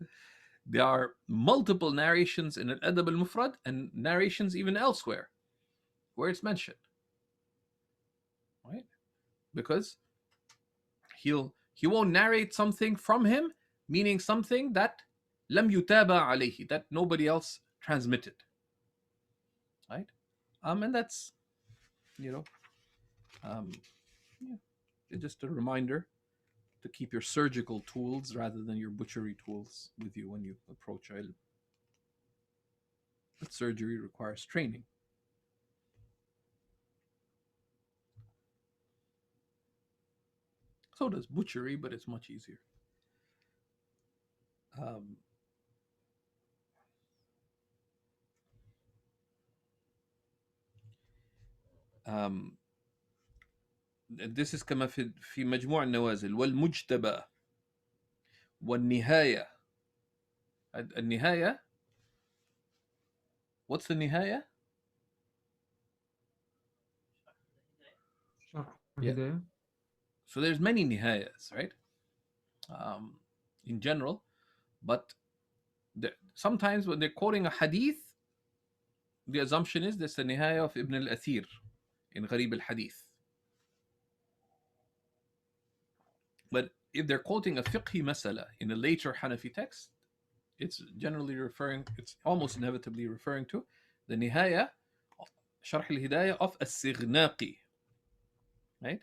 there are multiple narrations in Al-Adab al-Mufrad and narrations even elsewhere where it's mentioned. Right? Because he won't narrate something from him, meaning something that lam yutaba alayhi, that nobody else transmitted. Right? And that's, just a reminder to keep your surgical tools rather than your butchery tools with you when you approach ilm. But surgery requires training. So does butchery, but it's much easier. This is كما في مجموع النوازل والمجتبى والنهاية. النهاية, what's the نهاية? Yeah. So there's many nihayas, right? In general, but sometimes when they're quoting a hadith, the assumption is that's the nihaya of Ibn al-Athir in Gharib al-Hadith. But if they're quoting a fiqhi masala in a later Hanafi text, it's almost inevitably referring to the nihaya, Sharh al-Hidayah of as-Sighnaqi, right?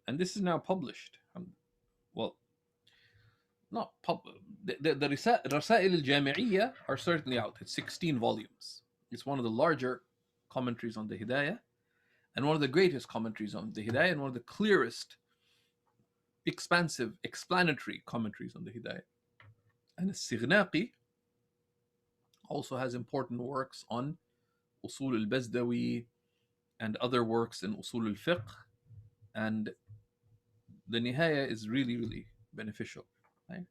And this is now published. Not the Rasail al-Jami'iyya are certainly out. It's 16 volumes. It's one of the larger commentaries on the Hidayah, and one of the greatest commentaries on the Hidayah, and one of the clearest, expansive, explanatory commentaries on the Hidayah. And As-Sighnaqi also has important works on Usul al-Bazdawi and other works in Usul al-Fiqh, and the Nihaya is really, really beneficial. Right?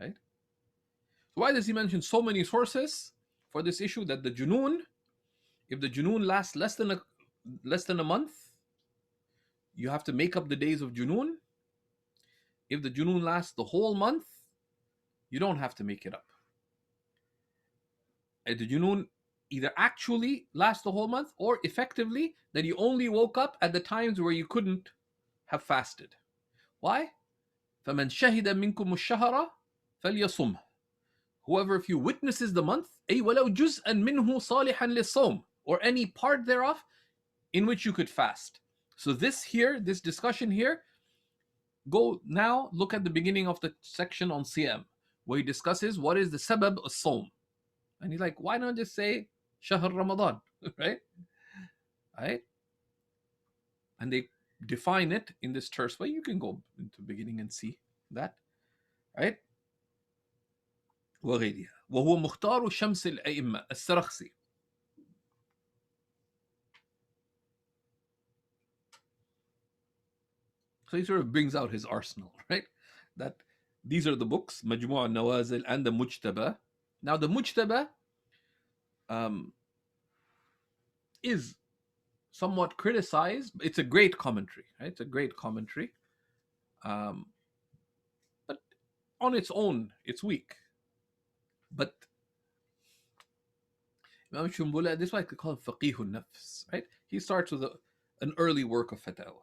Right? So why does he mention so many sources for this issue? That the Junoon, if the Junoon lasts less than a month, you have to make up the days of Junoon. If the Junoon lasts the whole month, you don't have to make it up. The Junoon either actually lasts the whole month or effectively that you only woke up at the times where you couldn't have fasted. Why? فَمَنْ شَهِدَ مِنْكُمُ الشَّهَرَ فَلْيَصُمْهُ. Whoever, if you witnesses the month, أي وَلَوْ جُزْءًا مِنْهُ صَالِحًا لِلصَّوْمِ, or any part thereof in which you could fast. So this discussion here, go now look at the beginning of the section on Siyam, where he discusses what is the sabab as-sawm. And he's like, why not just say Shahr Ramadan, right? Right? And they define it in this terse way. You can go into the beginning and see that, right? وغيرها وهو مختار شمس الأئمة السرخسي. So he sort of brings out his arsenal, right? That these are the books, Majmu' al-Nawazil and the Mujtaba. Now the Mujtaba is somewhat criticized. It's a great commentary, right? It's a great commentary. But on its own, it's weak. But Imam Shurunbulali, this is why I could call him Faqih al-Nafs, right? He starts with an early work of Fatawa.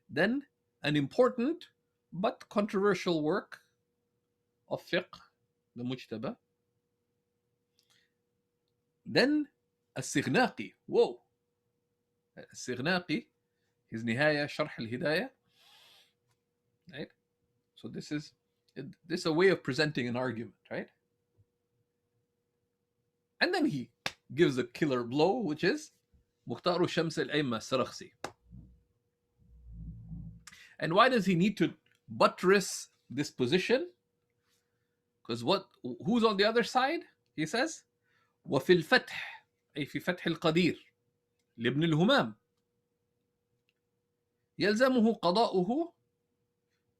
Then an important but controversial work of Fiqh, the Mujtaba. Then As-Sighnaqi. Whoa! As-Sighnaqi, his Nihaya, Sharh al-Hidayah. Right? So this is a way of presenting an argument, right? And then he gives a killer blow, which is Mukhtaru Shams al-Aimma Sarakhsi. And why does he need to buttress this position? Because who's on the other side? He says, وفي الفتح أي في فتح القدير لابن الهمام يلزمه قضاؤه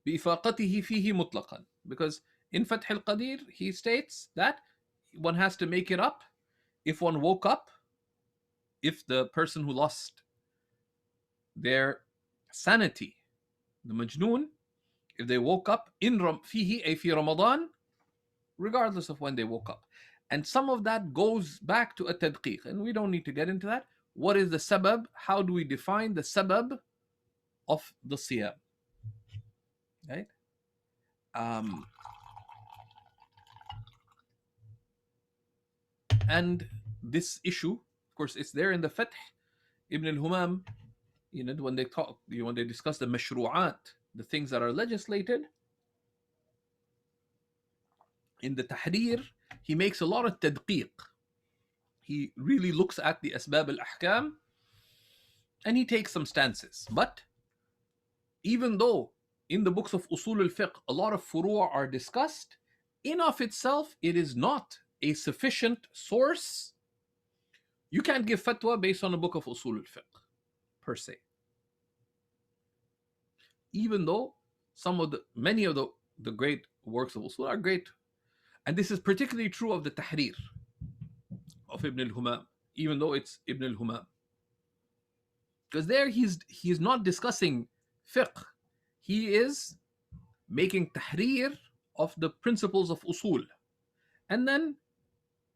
بإفاقته فيه مطلقا. Because in Fath al-Qadir he states that one has to make it up if one woke up, if the person who lost their sanity, the majnoon, if they woke up in فيه أي في رمضان, regardless of when they woke up. And some of that goes back to a tadqiq, and we don't need to get into that. What is the sabab? How do we define the sabab of the siyam? Right? And this issue, of course, it's there in the Fath. Ibn al-Humam, when they discuss the mashru'at, the things that are legislated, in the Tahrir, he makes a lot of tadqiq. He really looks at the asbab al-ahkam and he takes some stances. But even though in the books of Usul al-Fiqh a lot of furu' are discussed, in of itself it is not a sufficient source. You can't give fatwa based on a book of Usul al-Fiqh per se. Even though many of the great works of Usul are great. And this is particularly true of the Tahrir of Ibn al-Humam, even though it's Ibn al-Humam. Because there he is not discussing fiqh. He is making tahrir of the principles of usul and then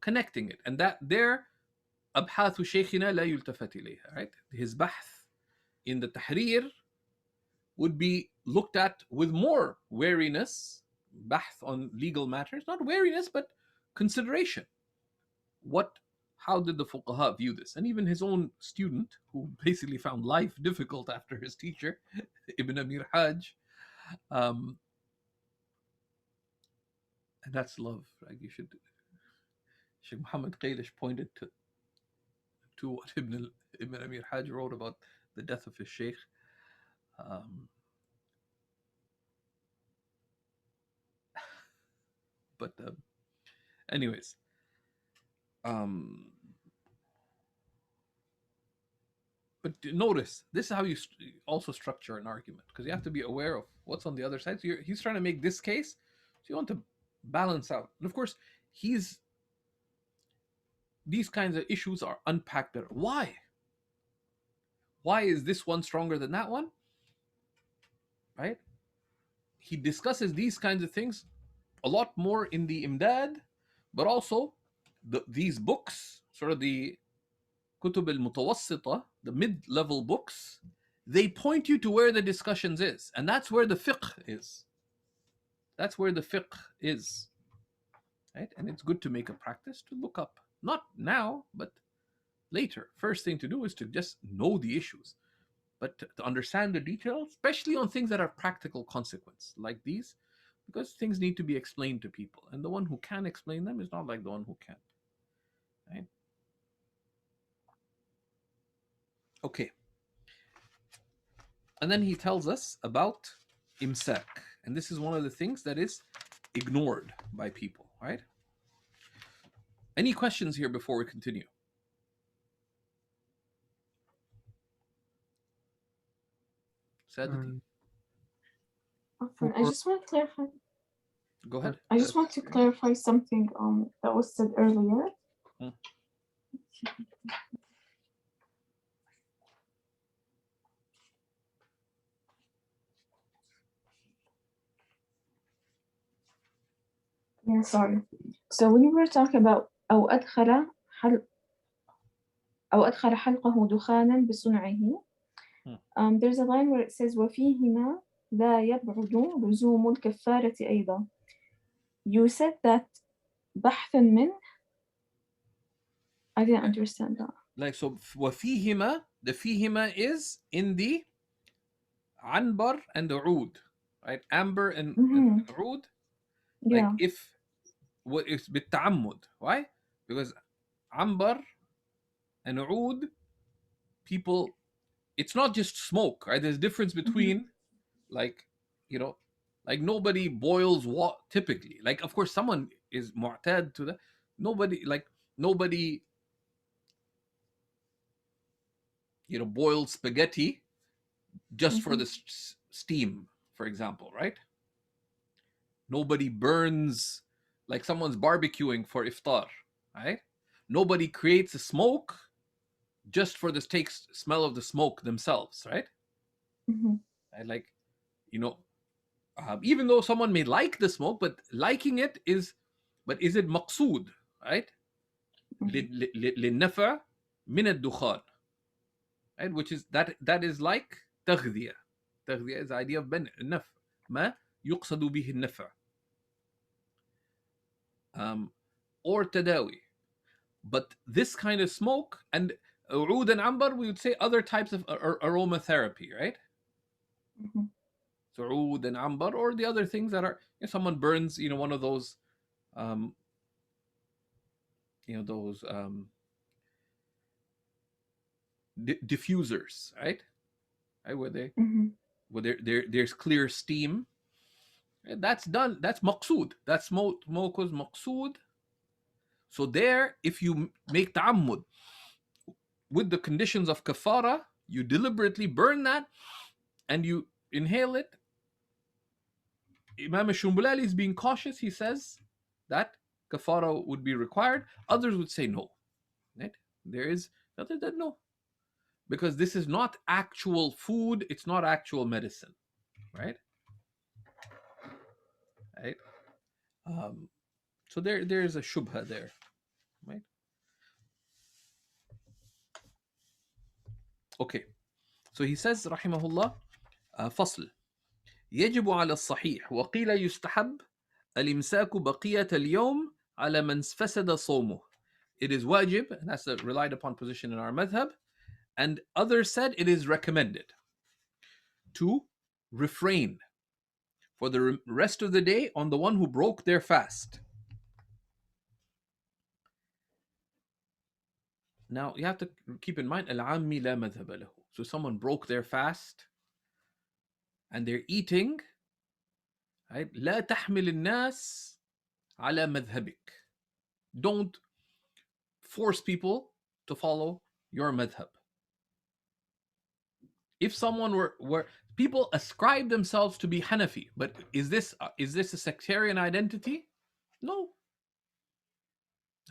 connecting it. And that there, abhathu shaykhina la yultafat ilayha, right? His bahth in the tahrir would be looked at with more wariness, bahth on legal matters, not wariness, but consideration. How did the fuqaha view this? And even his own student, who basically found life difficult after his teacher, Ibn Amir Hajj, and that's love. Like Sheikh Muhammad Qaylish pointed to what Ibn Amir Hajj wrote about the death of his sheikh. But anyways, but notice this is how you also structure an argument, because you have to be aware of what's on the other side. So he's trying to make this case, so you want to balance out. And of course, these kinds of issues are unpacked better. Why? Why is this one stronger than that one? Right? He discusses these kinds of things a lot more in the Imdad, but also these books, sort of the Kutub al-Mutawassita, the mid-level books, they point you to where the discussions is. And that's where the fiqh is. That's where the fiqh is. Right? And it's good to make a practice to look up. Not now, but later. First thing to do is to just know the issues. But to understand the details, especially on things that have practical consequence, like these, because things need to be explained to people. And the one who can explain them is not like the one who can't. Right? Okay. And then he tells us about imsak. And this is one of the things that is ignored by people, right? Any questions here before we continue? Sadati? I just want to clarify. Go ahead. I just want to clarify something that was said earlier. Yeah, sorry. So when you were talking about أو أدخل حلقه دخانا بصنعه, there's a line where it says وفيهما لا يبعد لزوم الكفارة أيضا. You said that بحثا من. I didn't understand that. Like, so وفيهما, the فيهما is in the عنبر and the عود, right? Amber and عود. Like, Yeah. if what is بالتعمد. Why? Because amber and oud, people, it's not just smoke, right? There's a difference between, like, like nobody boils water typically. Like, of course, someone is mu'tad to that. Nobody boils spaghetti just for the steam, for example, right? Nobody burns, like someone's barbecuing for iftar, right? Nobody creates a smoke just for the smell of the smoke themselves, right? And like, even though someone may like the smoke, but liking it is it maqsood, right? للنفع من الدخان, right? Which is that is like تغذية. تغذية is the idea of النفع, ما يقصد به النفع. Or تداوي. But this kind of smoke, and عود and ambar, we would say other types of aromatherapy, right? So عود and ambar, or the other things that are, someone burns, one of those, diffusers, right? Where there's clear steam. And that's done. That's maqsood. That smoke was maqsood. So there, if you make ta'ammud with the conditions of kafara, you deliberately burn that and you inhale it. Imam Shurunbulali is being cautious. He says that kafara would be required. Others would say no. Right? There is other than no. Because this is not actual food. It's not actual medicine. Right? Right? So there's a shubha there. Right? Okay. So he says, rahimahullah, فصل يجب على الصحيح وقيل يستحب الإمساك بقية اليوم على من فسد صومه. It is wajib, and that's a relied upon position in our madhab, and others said it is recommended to refrain for the rest of the day on the one who broke their fast. Now, you have to keep in mind, al-ammi la madhaba lahu. So someone broke their fast and they're eating, right? لا تحمل الناس على مذهبك. Don't force people to follow your madhab. If someone were people ascribe themselves to be Hanafi, but is this a sectarian identity? No.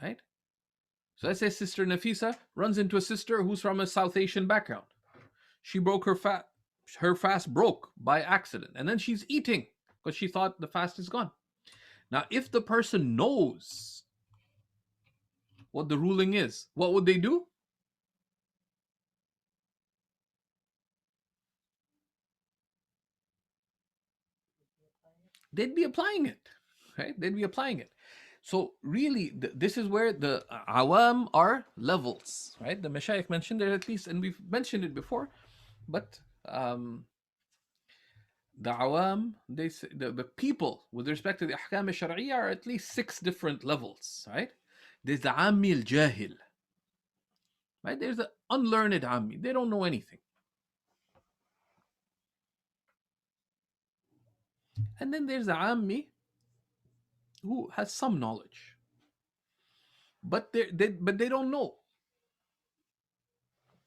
Right? So let's say Sister Nafisa runs into a sister who's from a South Asian background. She broke her fast broke by accident, and then she's eating because she thought the fast is gone. Now, if the person knows what the ruling is, what would they do? They'd be applying it, right? They'd be applying it. So really, this is where the awam are levels, right? The mashayikh mentioned there at least, and we've mentioned it before, but the awam, the people with respect to the ahkam al-shar'iyya are at least 6 different levels, right? There's the ammi al-jahil, right? There's the unlearned ammi. They don't know anything. And then there's the ammi who has some knowledge, but they don't know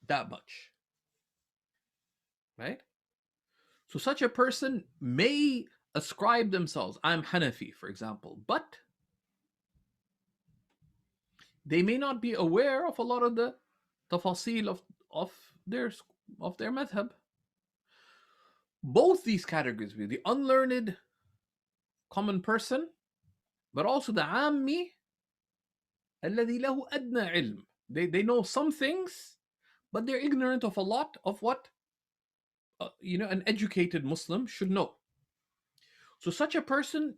that much, right? So such a person may ascribe themselves, I'm Hanafi, for example, but they may not be aware of a lot of the tafasil of their madhab. Both these categories, the unlearned common person, but also the ammi الذي له أدنى علم. They know some things, but they're ignorant of a lot of what an educated Muslim should know. So such a person,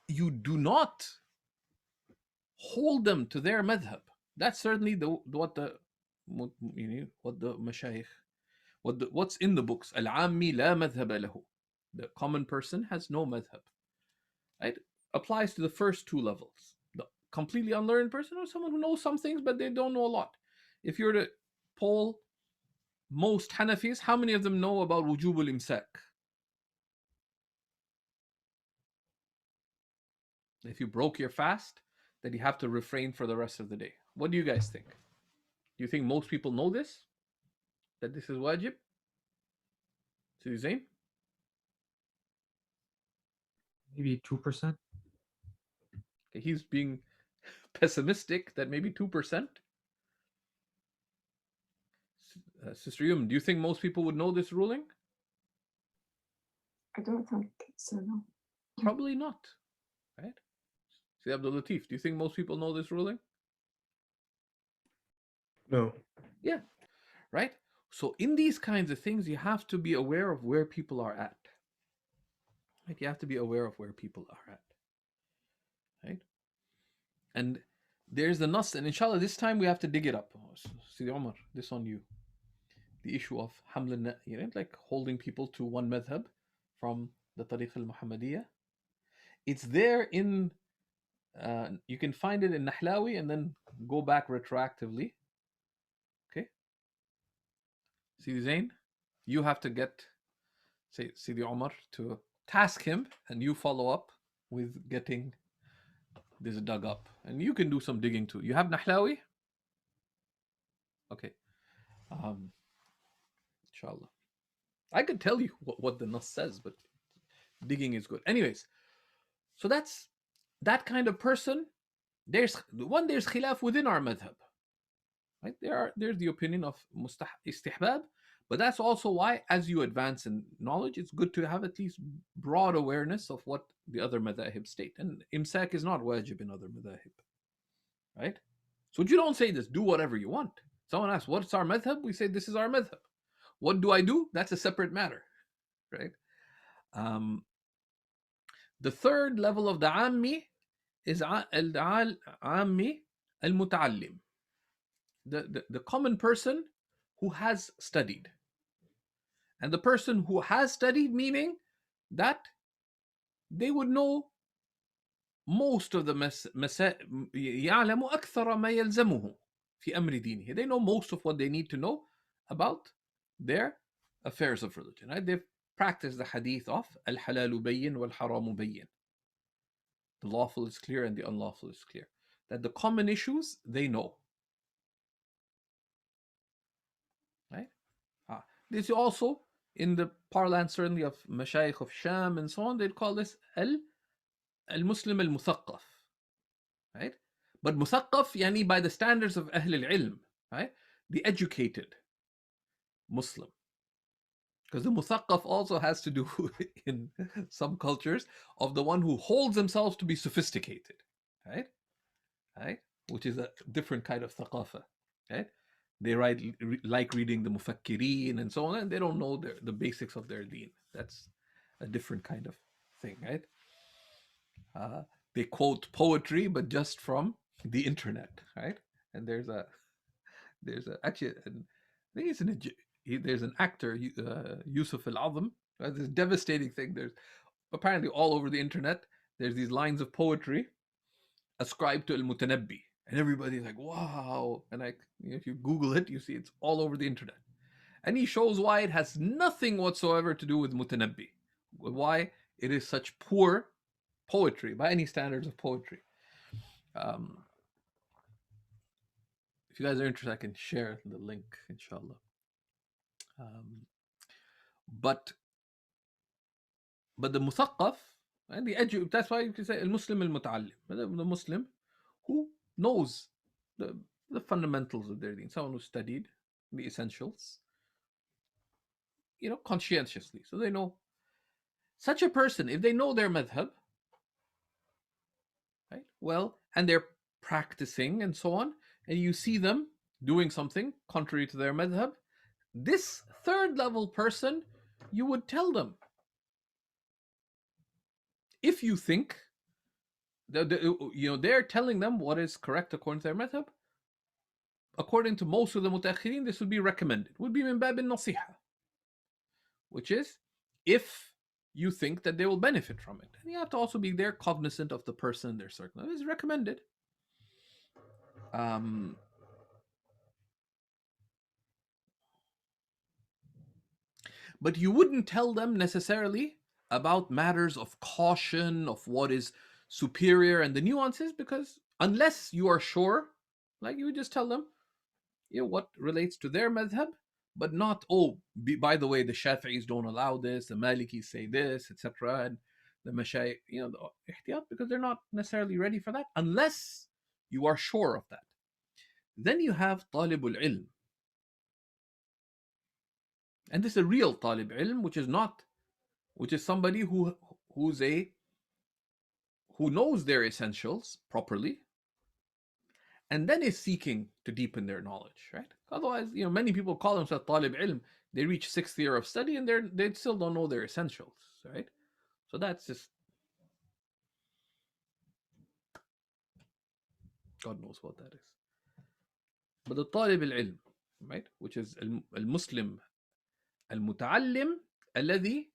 you do not hold them to their madhab. That's certainly what the mashayikh, what's in the books. Al-ammi la madhaba lahu. The common person has no madhab. Right? Applies to the first 2 levels. The completely unlearned person or someone who knows some things but they don't know a lot. If you were to poll most Hanafis, how many of them know about wujub al-imsak? If you broke your fast, then you have to refrain for the rest of the day. What do you guys think? Do you think most people know this? That this is wajib? So Zain? Maybe 2%. Okay, he's being pessimistic that maybe 2%. Sister Yum, do you think most people would know this ruling? I don't think so, no. Probably not, right? See, Abdul Latif, do you think most people know this ruling? No. Yeah, right? So in these kinds of things, you have to be aware of where people are at. Right? You have to be aware of where people are at. Right? And there's the nas, and inshallah, this time we have to dig it up. Sidi Omar, this on you. The issue of haml, like holding people to one madhab from the Tariq al-Muhammadiyah. It's there in, you can find it in Nahlawi and then go back retroactively. Okay? Sidi Zain, you have to get Sidi Omar to task him and you follow up with getting this dug up. And you can do some digging too. You have Nahlawi? Okay. Inshallah. I could tell you what the nas says, but digging is good. Anyways, so that's that kind of person. There's khilaf within our madhab. Right? There's the opinion of istihbab, but that's also why as you advance in knowledge, it's good to have at least broad awareness of what the other madhahib state. And imsak is not wajib in other madhahib. Right? So you don't say this, do whatever you want. Someone asks, what's our madhab? We say, this is our madhab. What do I do? That's a separate matter, right? The third level of the ammi is al-ammi al-muta'allim, the common person who has studied. And the person who has studied, meaning that they would know most of the يعلم أكثر ما يلزمه في أمر دينه. They know most of what they need to know about their affairs of religion. Right? They've practiced the hadith of al-halalu bayyin wal-haramu bayyin. The lawful is clear and the unlawful is clear. That the common issues, they know. Right? This is also, in the parlance certainly of Mashayikh of Sham and so on, they'd call this al-Muslim al-Muthaqqaf. Right? But Muthaqqaf, yani by the standards of Ahl al-Ilm, right? The educated Muslim. Because the Muthaqqaf also has to do, in some cultures, of the one who holds themselves to be sophisticated. Right? Right? Which is a different kind of thaqafa. Right? They like reading the Mufakkirin and so on, and they don't know the basics of their deen. That's a different kind of thing, right? They quote poetry, but just from the internet, right? And there's actually, I think there's an actor, Yusuf Al-Azam. Right? This devastating thing. There's apparently all over the internet. There's these lines of poetry ascribed to Al-Mutanabbi. And everybody's like, wow. And if you Google it, you see it's all over the internet. And he shows why it has nothing whatsoever to do with Mutanabbi. Why it is such poor poetry, by any standards of poetry. If you guys are interested, I can share the link, inshallah. But the Muthaqqaf, and that's why you can say Al-Muslim Al-Muta'allim, the Muslim who knows the fundamentals of their deen, someone who studied the essentials, conscientiously. So they know. Such a person, if they know their madhab, right, well, and they're practicing and so on, and you see them doing something contrary to their madhab, this third level person, you would tell them. If you think they're telling them what is correct according to their madhab, according to most of the mutaakhirin, this would be recommended. Would be min bab al-nasiha, which is if you think that they will benefit from it. And you have to also be there cognizant of the person, their circle. It is recommended. But you wouldn't tell them necessarily about matters of caution, of what is superior and the nuances, because unless you are sure, like you would just tell them, what relates to their madhab, but not, by the way, the Shafi'is don't allow this, the Malikis say this, etc. And the Mashayikh, the ihtiyat, because they're not necessarily ready for that, unless you are sure of that. Then you have talibul ilm. And this is a real talib ilm, which is somebody who knows their essentials properly, and then is seeking to deepen their knowledge, right? Otherwise, many people call themselves talib ilm. They reach 6th year of study and they still don't know their essentials, right? So that's just, God knows what that is. But the talib al-ilm, right, which is al-Muslim al-Muta'allim alladhi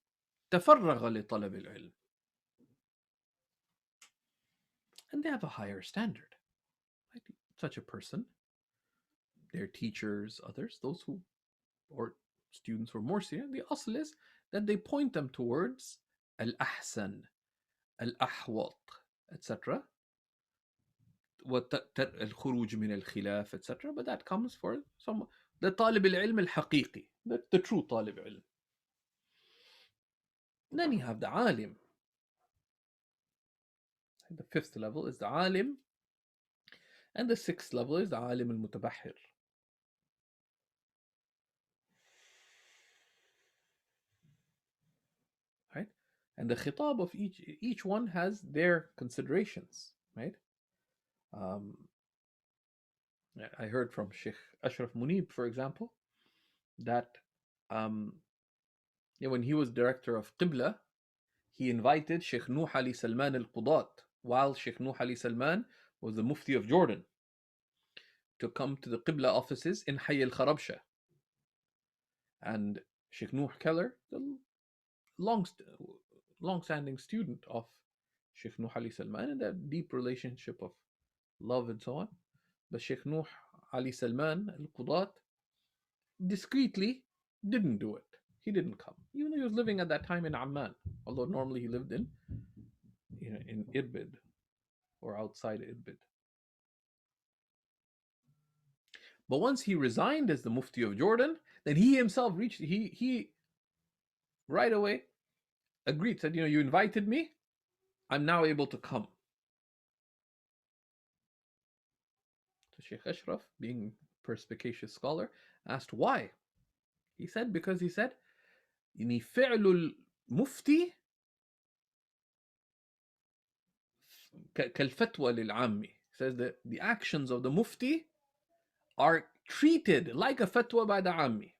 tafarraga li talab al-ilm. And they have a higher standard. Right? Such a person, their teachers, others, those who, or students who are more senior, the asl is that they point them towards al-ahsan, al-ahwat, etc. الخروج من الخلاف, etc. But that comes for the طالب العلم الحقيقي, the true طالب علم. Then you have the alim. The 5th level is the alim, and the 6th level is the alim al-mutabahhir. Right? And the khitab of each one has their considerations, right? I heard from Sheikh Ashraf Munib, for example, that when he was director of Qibla, he invited Sheikh Nuh Ali Salman al-Qudat, while Sheikh Nuh Ali Salman was the Mufti of Jordan, to come to the Qibla offices in Hayy al-Kharabsha. And Sheikh Nuh Keller, the long-standing student of Sheikh Nuh Ali Salman, and that deep relationship of love and so on. But Sheikh Nuh Ali Salman al-Qudat discreetly didn't do it. He didn't come, even though he was living at that time in Amman, although normally he lived in Irbid. or outside Idbid. But once he resigned as the Mufti of Jordan, then he himself he right away agreed, said, you invited me, I'm now able to come. So Sheikh Ashraf, being a perspicacious scholar, asked why. He said, because he said, فعل المفتي كالفتوى للعامي. He says that the actions of the Mufti are treated like a fatwa by the Ammi.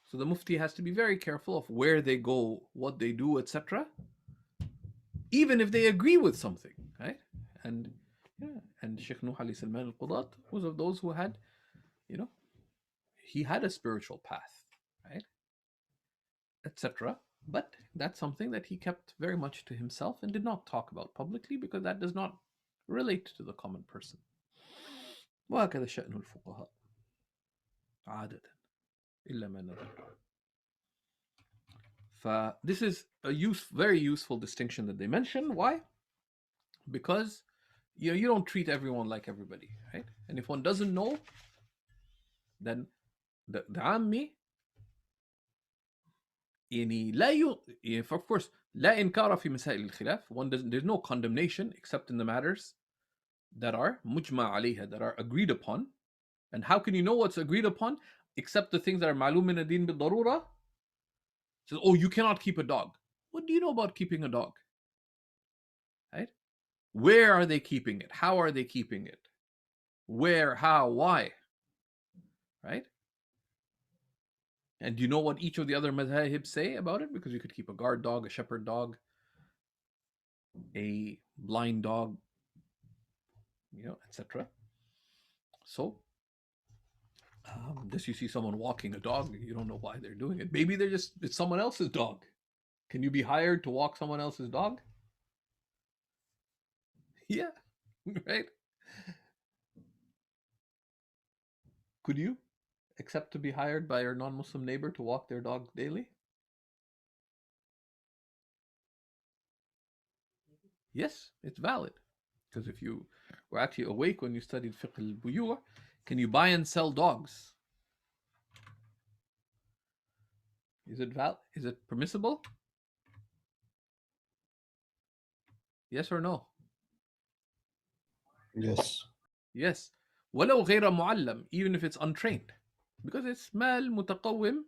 So the Mufti has to be very careful of where they go, what they do, etc. Even if they agree with something, right? And Sheikh Nuh Ali Salman al-Qudat was of those who had, he had a spiritual path, right? Etc. But that's something that he kept very much to himself and did not talk about publicly, because that does not relate to the common person. وهكذا شأن الفقهاء عادة إلا ما نظر. This is a very useful distinction that they mention. Why? Because you don't treat everyone like everybody, right? And if one doesn't know, then the Ammi, of course, لا إنكار في مسائل الخلاف. There's no condemnation except in the matters that are mujma alayha, that are agreed upon. And how can you know what's agreed upon? Except the things that are ma'lum min ad-din bil-darura. Says, you cannot keep a dog. What do you know about keeping a dog? Right? Where are they keeping it? How are they keeping it? Where, how, why? Right? And do you know what each of the other madhahib say about it? Because you could keep a guard dog, a shepherd dog, a blind dog, etc. So, you see someone walking a dog, you don't know why they're doing it. Maybe it's someone else's dog. Can you be hired to walk someone else's dog? Yeah, right? Could you accept to be hired by your non-Muslim neighbor to walk their dog daily? Yes, it's valid. Because if you were actually awake when you studied fiqh al-buyu', can you buy and sell dogs? Is it valid? Is it permissible? Yes or no? Yes. Yes. ولو غير معلم, even if it's untrained. Because it's مال متقوم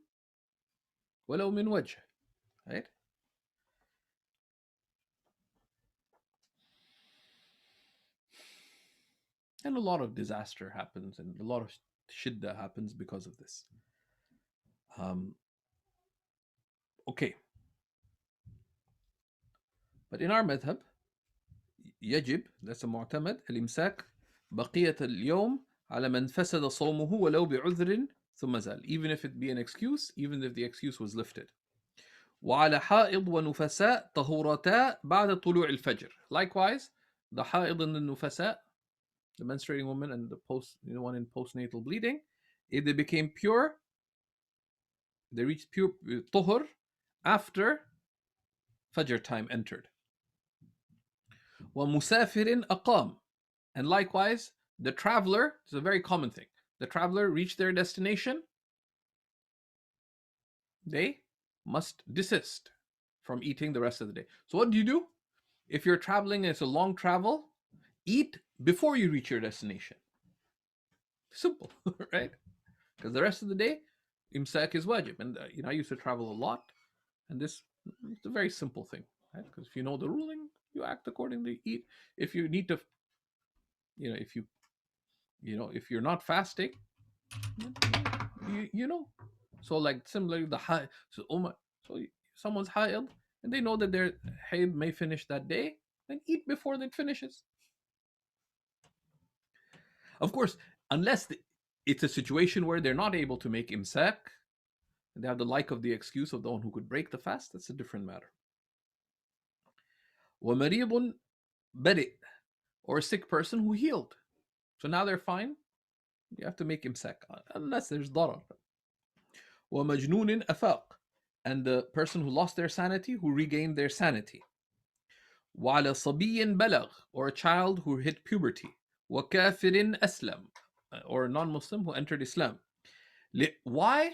ولو من وجه. Right? And a lot of disaster happens and a lot of shidda happens because of this. Okay. But in our madhab, يجب, that's a معتمد, الإمساك بقية اليوم على من فسد صومه ولو بعذر ثم زال. Even if it be an excuse, even if the excuse was lifted. وعلى حائض ونفساء طهورتا بعد طلوع الفجر. Likewise, the حائض and the nufasa, the menstruating woman and the one in postnatal bleeding, if they became pure, they reached pure طهر after Fajr time entered. ومسافر أقام. And likewise, the traveler, it's a very common thing. The traveler reached their destination, they must desist from eating the rest of the day. So what do? If you're traveling and it's a long travel, eat before you reach your destination. Simple, right? Because the rest of the day, imsak is wajib. And I used to travel a lot, and this is a very simple thing, right? Because if you know the ruling, you act accordingly. Eat. If you need to, if you're not fasting, So like similarly, so someone's haid, and they know that their haid may finish that day, then eat before that finishes. Of course, unless it's a situation where they're not able to make imsak, and they have the like of the excuse of the one who could break the fast, that's a different matter. وَمَرِيضٌ بَرِئ, or a sick person who healed. So now they're fine. You have to make imsak, unless there's darar. وَمَجْنُونٍ أَفَاق, and the person who lost their sanity, who regained their sanity. وعلى صبي بلغ, or a child who hit puberty, وكافر أسلم, or a non-Muslim who entered Islam. Why?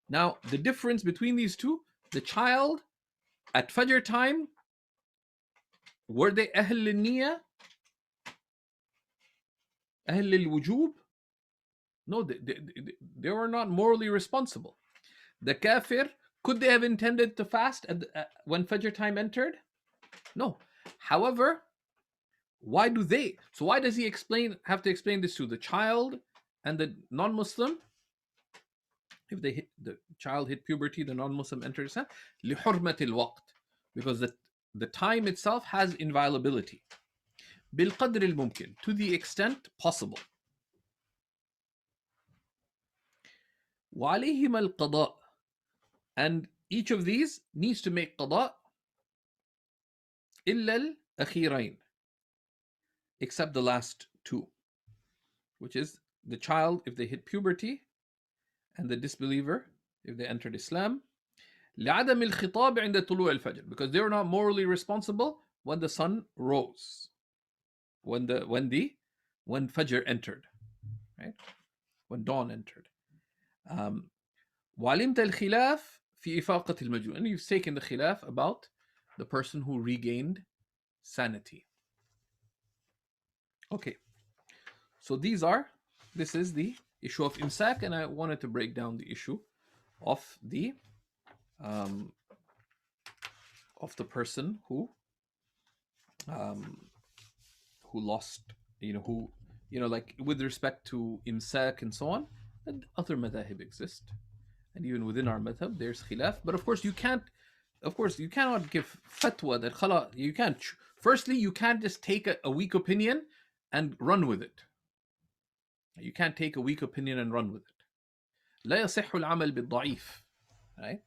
Now, the difference between these two, the child at Fajr time, were they أهل النية, أهل الوجوب? No, they were not morally responsible. The kafir, could they have intended to fast when Fajr time entered? No. However, why do they? So why does he have to explain this to the child and the non-Muslim? If the child hit puberty, the non-Muslim entered Islam. لحرمة الوقت, because the time itself has inviolability. بالقدر الممكن, to the extent possible. وعليهما القضاء, and each of these needs to make qada إلا الأخيرين, except the last two, which is the child if they hit puberty, and the disbeliever if they entered Islam. لعدم الخطاب عند طلوع الفجر, because they were not morally responsible when the sun rose, when Fajr entered, right? When dawn entered. وعلمت الخلاف في إفاقة المجنون, and you've taken the khilaf about the person who regained sanity. Okay, so this is the issue of imsak, and I wanted to break down the issue of the person who lost, like with respect to imsak and so on. And other madhahib exist, and even within our madhab there's khilaf. But of course you cannot give fatwa that khala, you can't. Firstly, you can't just take a weak opinion and run with it. You can't take a weak opinion and run with it. لا يصح العمل بالضعيف, right?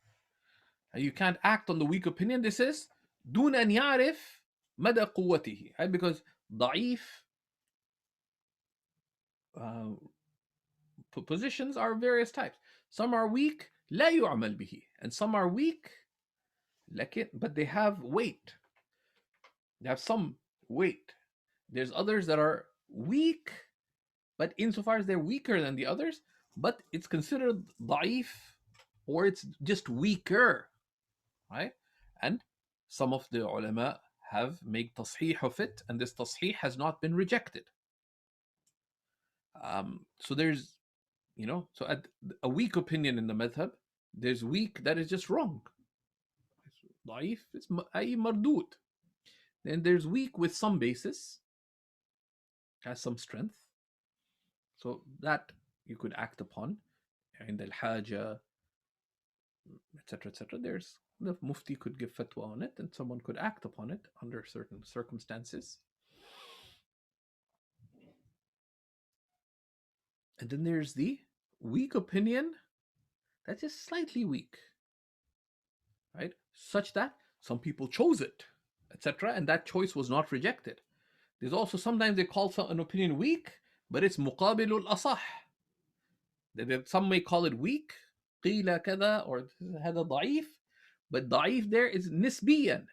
And you can't act on the weak opinion. This is دون أن يعرف مدى قوته, right? Because ضعيف positions are various types. Some are weak, لا يعمل به, and some are weak, but they have weight. They have some weight. There's others that are weak, but insofar as they're weaker than the others, but it's considered ضعيف, or it's just weaker, right? And some of the ulama have made tasheeh of it, and this tasheeh has not been rejected. So there's, so at a weak opinion in the madhab, there's weak that is just wrong. ضعيف, it's أي مردود. Then there's weak with some basis, has some strength. So that you could act upon in the haja, etc., etc. There's the mufti could give fatwa on it, and someone could act upon it under certain circumstances. And then there's the weak opinion that's just slightly weak, right? Such that some people chose it, etc., and that choice was not rejected. There's also sometimes they call an opinion weak, but it's muqabilul asah. Some may call it weak, قيل كذا, or هذا ضعيف, but ضعيف there is nisbiyan.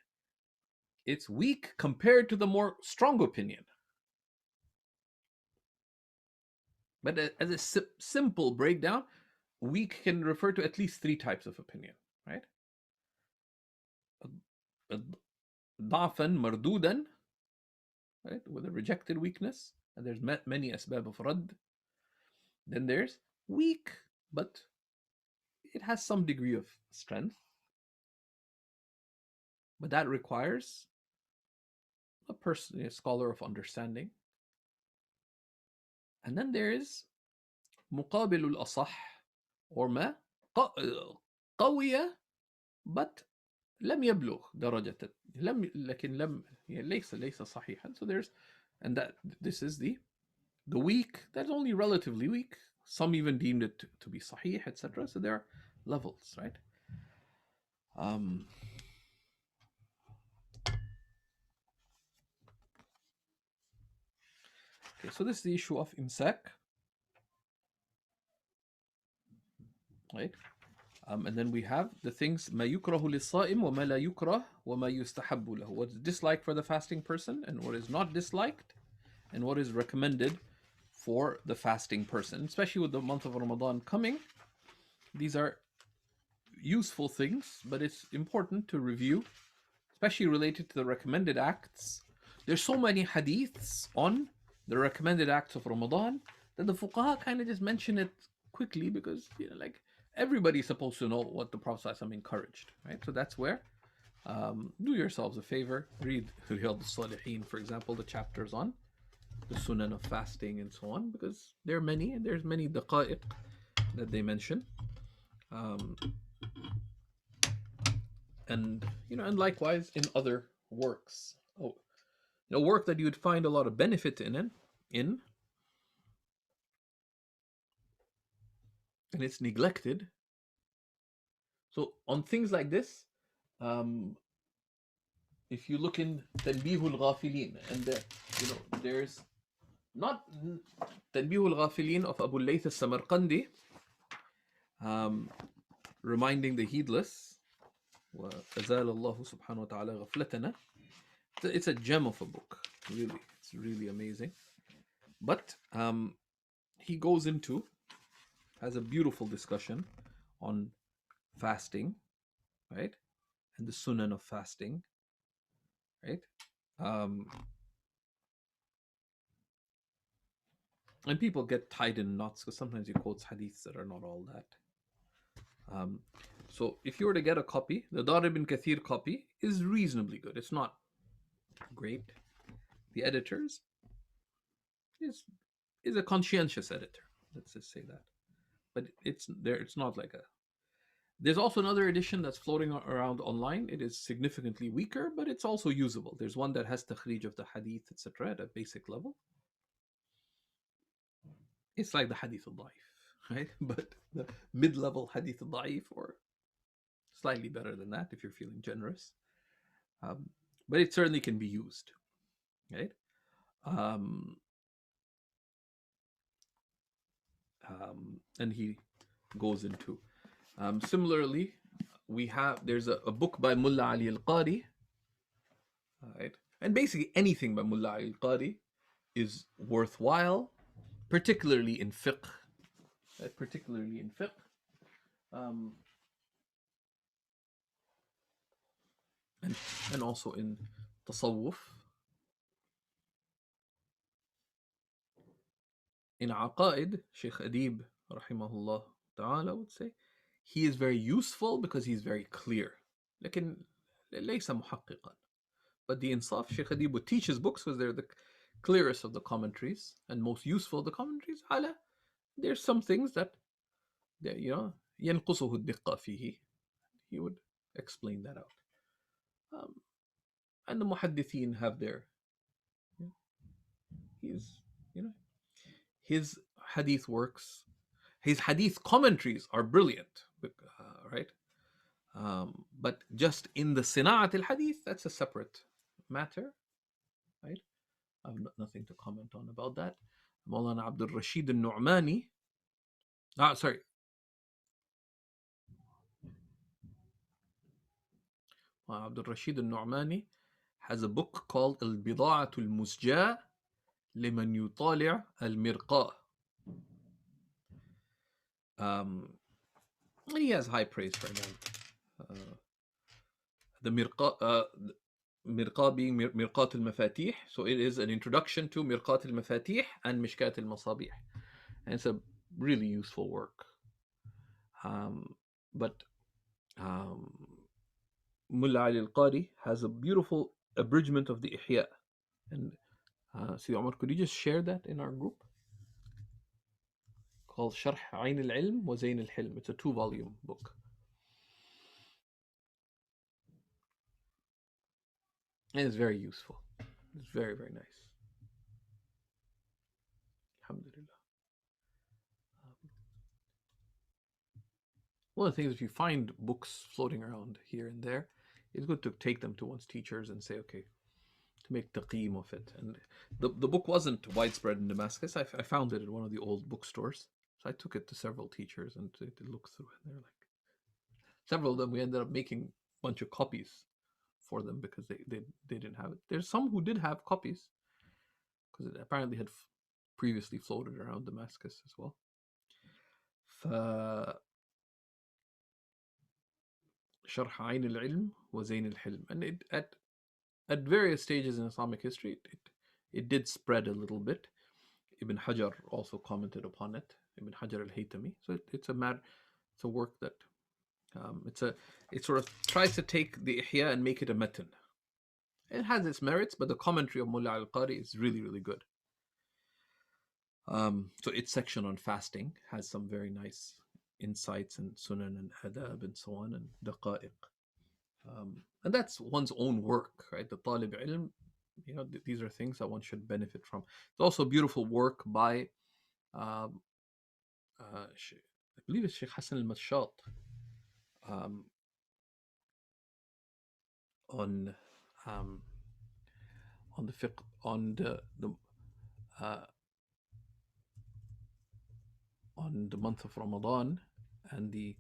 It's weak compared to the more strong opinion. But as a simple breakdown, weak can refer to at least three types of opinion, right? ضعفا مردودا, right, with a rejected weakness, and there's many asbab of radd. Then there's weak, but it has some degree of strength, but that requires a scholar of understanding. And then there is مقابل الأصح, or ما قوية but لم يبلغ درجة ليس صحيحا. So there's, and that this is the weak that's only relatively weak. Some even deemed it to be sahih, etc. So there are levels, right? Okay, so this is the issue of imsak, right? And then we have the things ما يكره للصائم وما لا يكره وما يستحب له. What is disliked for the fasting person and what is not disliked and what is recommended for the fasting person. Especially with the month of Ramadan coming, these are useful things, but it's important to review, especially related to the recommended acts. There's so many hadiths on the recommended acts of Ramadan that the fuqaha kind of just mention it quickly because, like everybody's supposed to know what the Prophet ﷺ encouraged, right? So that's where do yourselves a favor, read Riyadh al-Salihin, for example, the chapters on the sunan of fasting and so on, because there are many, and there's many daqa'iq that they mention. And likewise in other works. Work that you would find a lot of benefit in, and it's neglected. So on things like this, if you look in Tanbihul Ghafilin, and there's not Tanbihul Ghafilin of Abu Layth al-Samarqandi, reminding the heedless, وَأَزَالَ اللَّهُ سُبْحَانَهُ وَتَعَالَى غَفْلَتَنَا. It's a gem of a book, really. It's really amazing. But he goes into, has a beautiful discussion on fasting, right? And the sunan of fasting, right? And people get tied in knots because sometimes he quotes hadiths that are not all that. So if you were to get a copy, the Dar ibn Kathir copy is reasonably good. It's not great. The editors is a conscientious editor. Let's just say that. But it's there. It's not like a. There's also another edition that's floating around online. It is significantly weaker, but it's also usable. There's one that has takhrij of the hadith, etc., at a basic level. It's like the hadith al-da'if, right? But the mid-level hadith al-da'if, or slightly better than that if you're feeling generous. But it certainly can be used, right? And he goes into similarly, there's a book by Mullah Ali al-Qari, right? And basically anything by Mullah Ali al-Qari is worthwhile, particularly in fiqh, and also in tasawwuf. In aqaid, Shaykh Adib rahimahullah ta'ala would say he is very useful because he's very clear. لكن ليس محققا. But the Insaf, Shaykh Adib would teach his books because they're the clearest of the commentaries and most useful of the commentaries. There's some things that ينقصه الدقة فيه. He would explain that out. And the muhaddithin have their, his hadith works, his hadith commentaries are brilliant, right? But just in the Sina'at al-Hadith, that's a separate matter, right? I have nothing to comment on about that. Maulana Abdul Rashid al-Nu'mani, Abdul Rashid al-Nu'mani has a book called Al-Bida'atu al-Musja' liman yutali' al-Mirqa'. He has high praise for him. The Mirqa being Mirqat al-Mafatih, so it is an introduction to Mirqat al-Mafatih and Mishkat al-Masabih, and it's a really useful work. But Mullah Ali al-Qari has a beautiful abridgment of the Ihya. And Sidi Omar, could you just share that in our group? Called Sharh Ayn al-Ilm wa Zayn al-Hilm. It's a 2-volume book. And it's very useful. It's very, very nice. Alhamdulillah. One of the things, if you find books floating around here and there, it's good to take them to one's teachers and say, okay, to make taqeem of it. And the book wasn't widespread in Damascus. I found it at one of the old bookstores. So I took it to several teachers and to look through it. And they're like, Several of them, we ended up making a bunch of copies for them because they didn't have it. There's some who did have copies because it apparently had previously floated around Damascus as well. شرح عين العلم وزين الحلم, and it at various stages in Islamic history it did spread a little bit. Ibn Hajar also commented upon it, Ibn Hajar al-Haytami. So it's a work that it sort of tries to take the Ihya and make it a matan. It has its merits, but the commentary of Mullah al-Qari is really, really good. So its section on fasting has some very nice insights and sunan and adab and so on and daqa'iq. And that's one's own work, right? The talib ilm, these are things that one should benefit from. There's also beautiful work by, I believe it's Shaykh Hassan al-Mashat, on the fiqh, on the month of Ramadan and the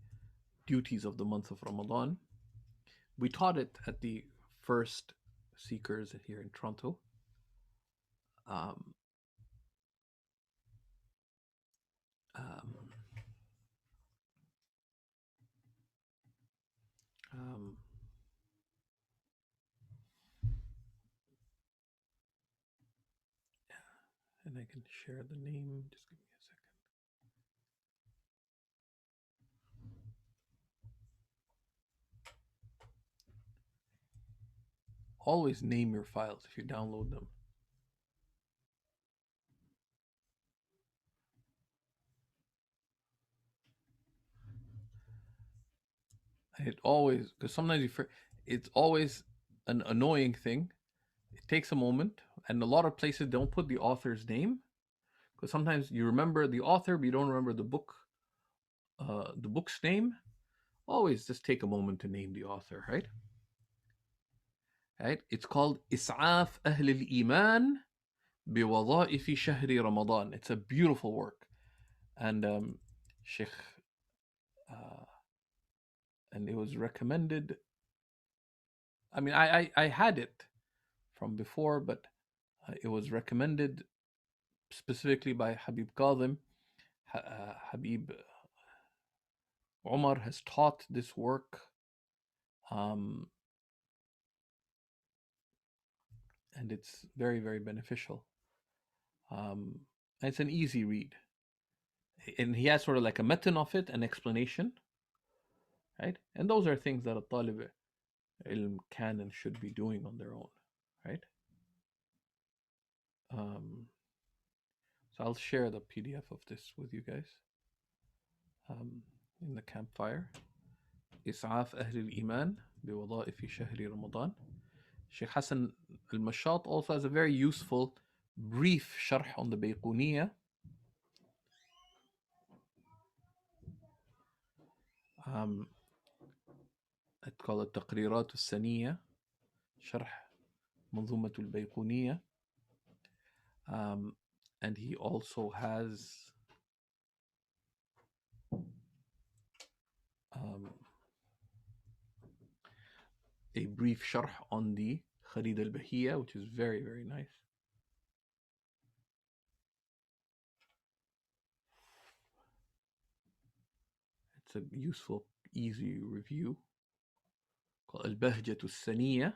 duties of the month of Ramadan. We taught it at the first Seekers here in Toronto. And I can share the name. Just give me a second. Always name your files if you download them. It always, because sometimes it's always an annoying thing. It takes a moment, and a lot of places don't put the author's name, because sometimes you remember the author, but you don't remember the book's name. Always just take a moment to name the author, right? Right? It's called Is'af Ahl al-Iman biwadha'ifi shahri Ramadan. It's a beautiful work, and Sheikh, and it was recommended. I mean, I had it from before, but it was recommended specifically by Habib Qadim. Habib Umar has taught this work, and it's very, very beneficial. And it's an easy read, and he has sort of like a matan of it, an explanation, right? And those are things that a talib ilm can and should be doing on their own, right? So I'll share the PDF of this with you guys in the campfire. إسعاف أهل الإيمان بوظائف شهر رمضان. Shaykh Hassan al-Mashat also has a very useful brief sharh on the Bayquniya. It's called التقريرات السنية شرح منظومة البيقونية. And he also has a brief sharh on the Kharid al-Bahiyya, which is very, very nice. It's a useful, easy review called Al-Bahjatu al-Saniyya.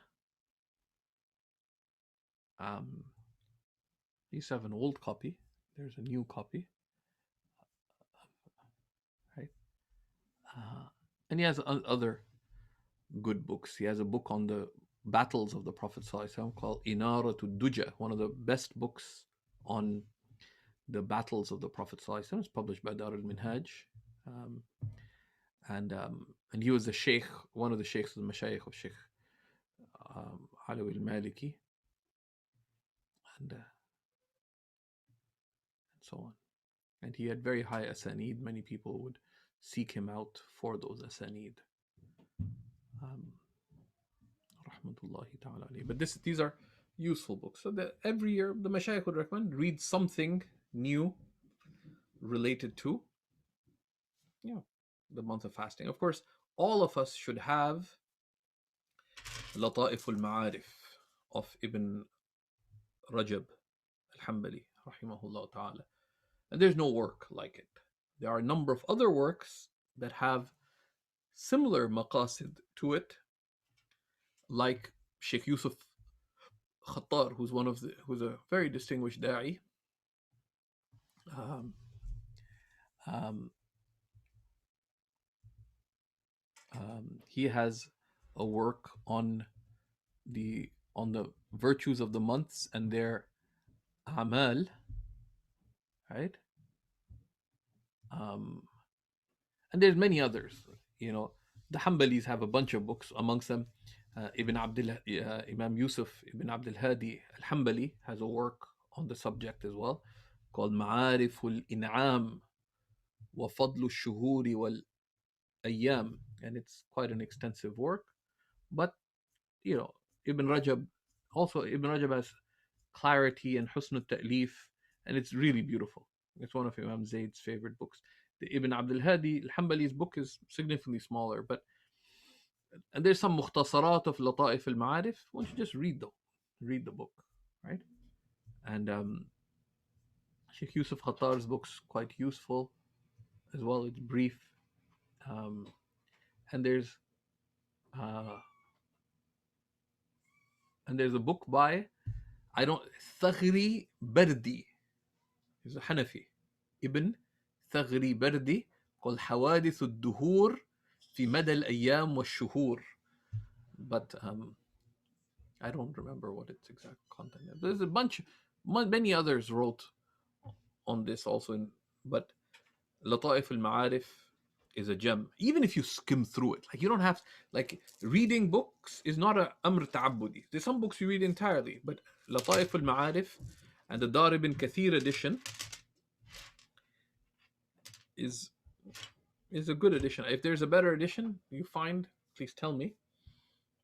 These have an old copy. There's a new copy. Right? And he has other good books. He has a book on the battles of the Prophet ﷺ called Inaratul Duja, one of the best books on the battles of the Prophet ﷺ. It's published by Dar al-Minhaj. And he was the sheikh, one of the sheikhs of the mashayikh of Sheikh Alawi al-Maliki, and so on. And he had very high asanid. Many people would seek him out for those asanid. Rahmatullahi ta'ala alayhi. But these are useful books. So that every year the mashayikh would recommend read something new related to the month of fasting. Of course, all of us should have لطائف المعارف of Ibn Rajab al-Hanbali rahimahullah ta'ala. And there's no work like it. There are a number of other works that have similar maqasid to it, like Sheikh Yusuf Khattar, who's a very distinguished da'i. Um, um, he has a work on the virtues of the months and their amal, right? And there's many others. You know, the Hanbalis have a bunch of books. Amongst them, Imam Yusuf Ibn Abdul Hadi al-Hanbali has a work on the subject as well, called Ma'arif al-In'am wa Fadlu al-Shuhuri wal-Ayyam, and it's quite an extensive work. But you know, Ibn Rajab has clarity and husn al-ta'lif, and it's really beautiful. It's one of Imam Zayd's favorite books. The Ibn Abdul Hadi al-Hanbali's book is significantly smaller, and there's some mukhtasarat of Lata'if al-Ma'arif. Why don't you just read the book, right? And Sheikh Yusuf Khattar's book's quite useful as well. It's brief, and there's a book by Thagri Bardi. He's a Hanafi, Ibn Thagri Bardi, called حوادث الدهور في مدى الأيام والشهور. But I don't remember what its exact content is. There's many others wrote on this also, but Lata'if al-Ma'arif is a gem. Even if you skim through it, like you don't have, like reading books is not a amr ta'abbudi. There's some books you read entirely, but Lata'if al-Ma'arif and the Dar ibn Kathir edition is a good edition. If there's a better edition you find, please tell me.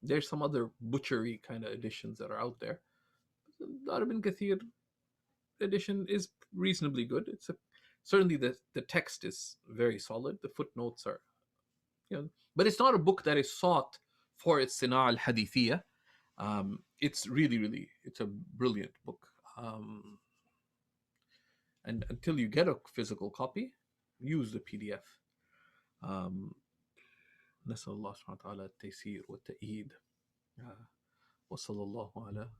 There's some other butchery kind of editions that are out there. The Dar ibn Kathir edition is reasonably good. Certainly the text is very solid. The footnotes are, but it's not a book that is sought for its Sina al-Hadithiyah. It's really, it's a brilliant book. And until you get a physical copy, use the PDF. نسأل الله سبحانه وتعالى التيسير والتأييد وصلى الله على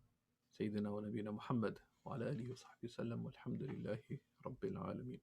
سيدنا ونبينا محمد وعلى آله وصحبه وسلم والحمد لله رب العالمين.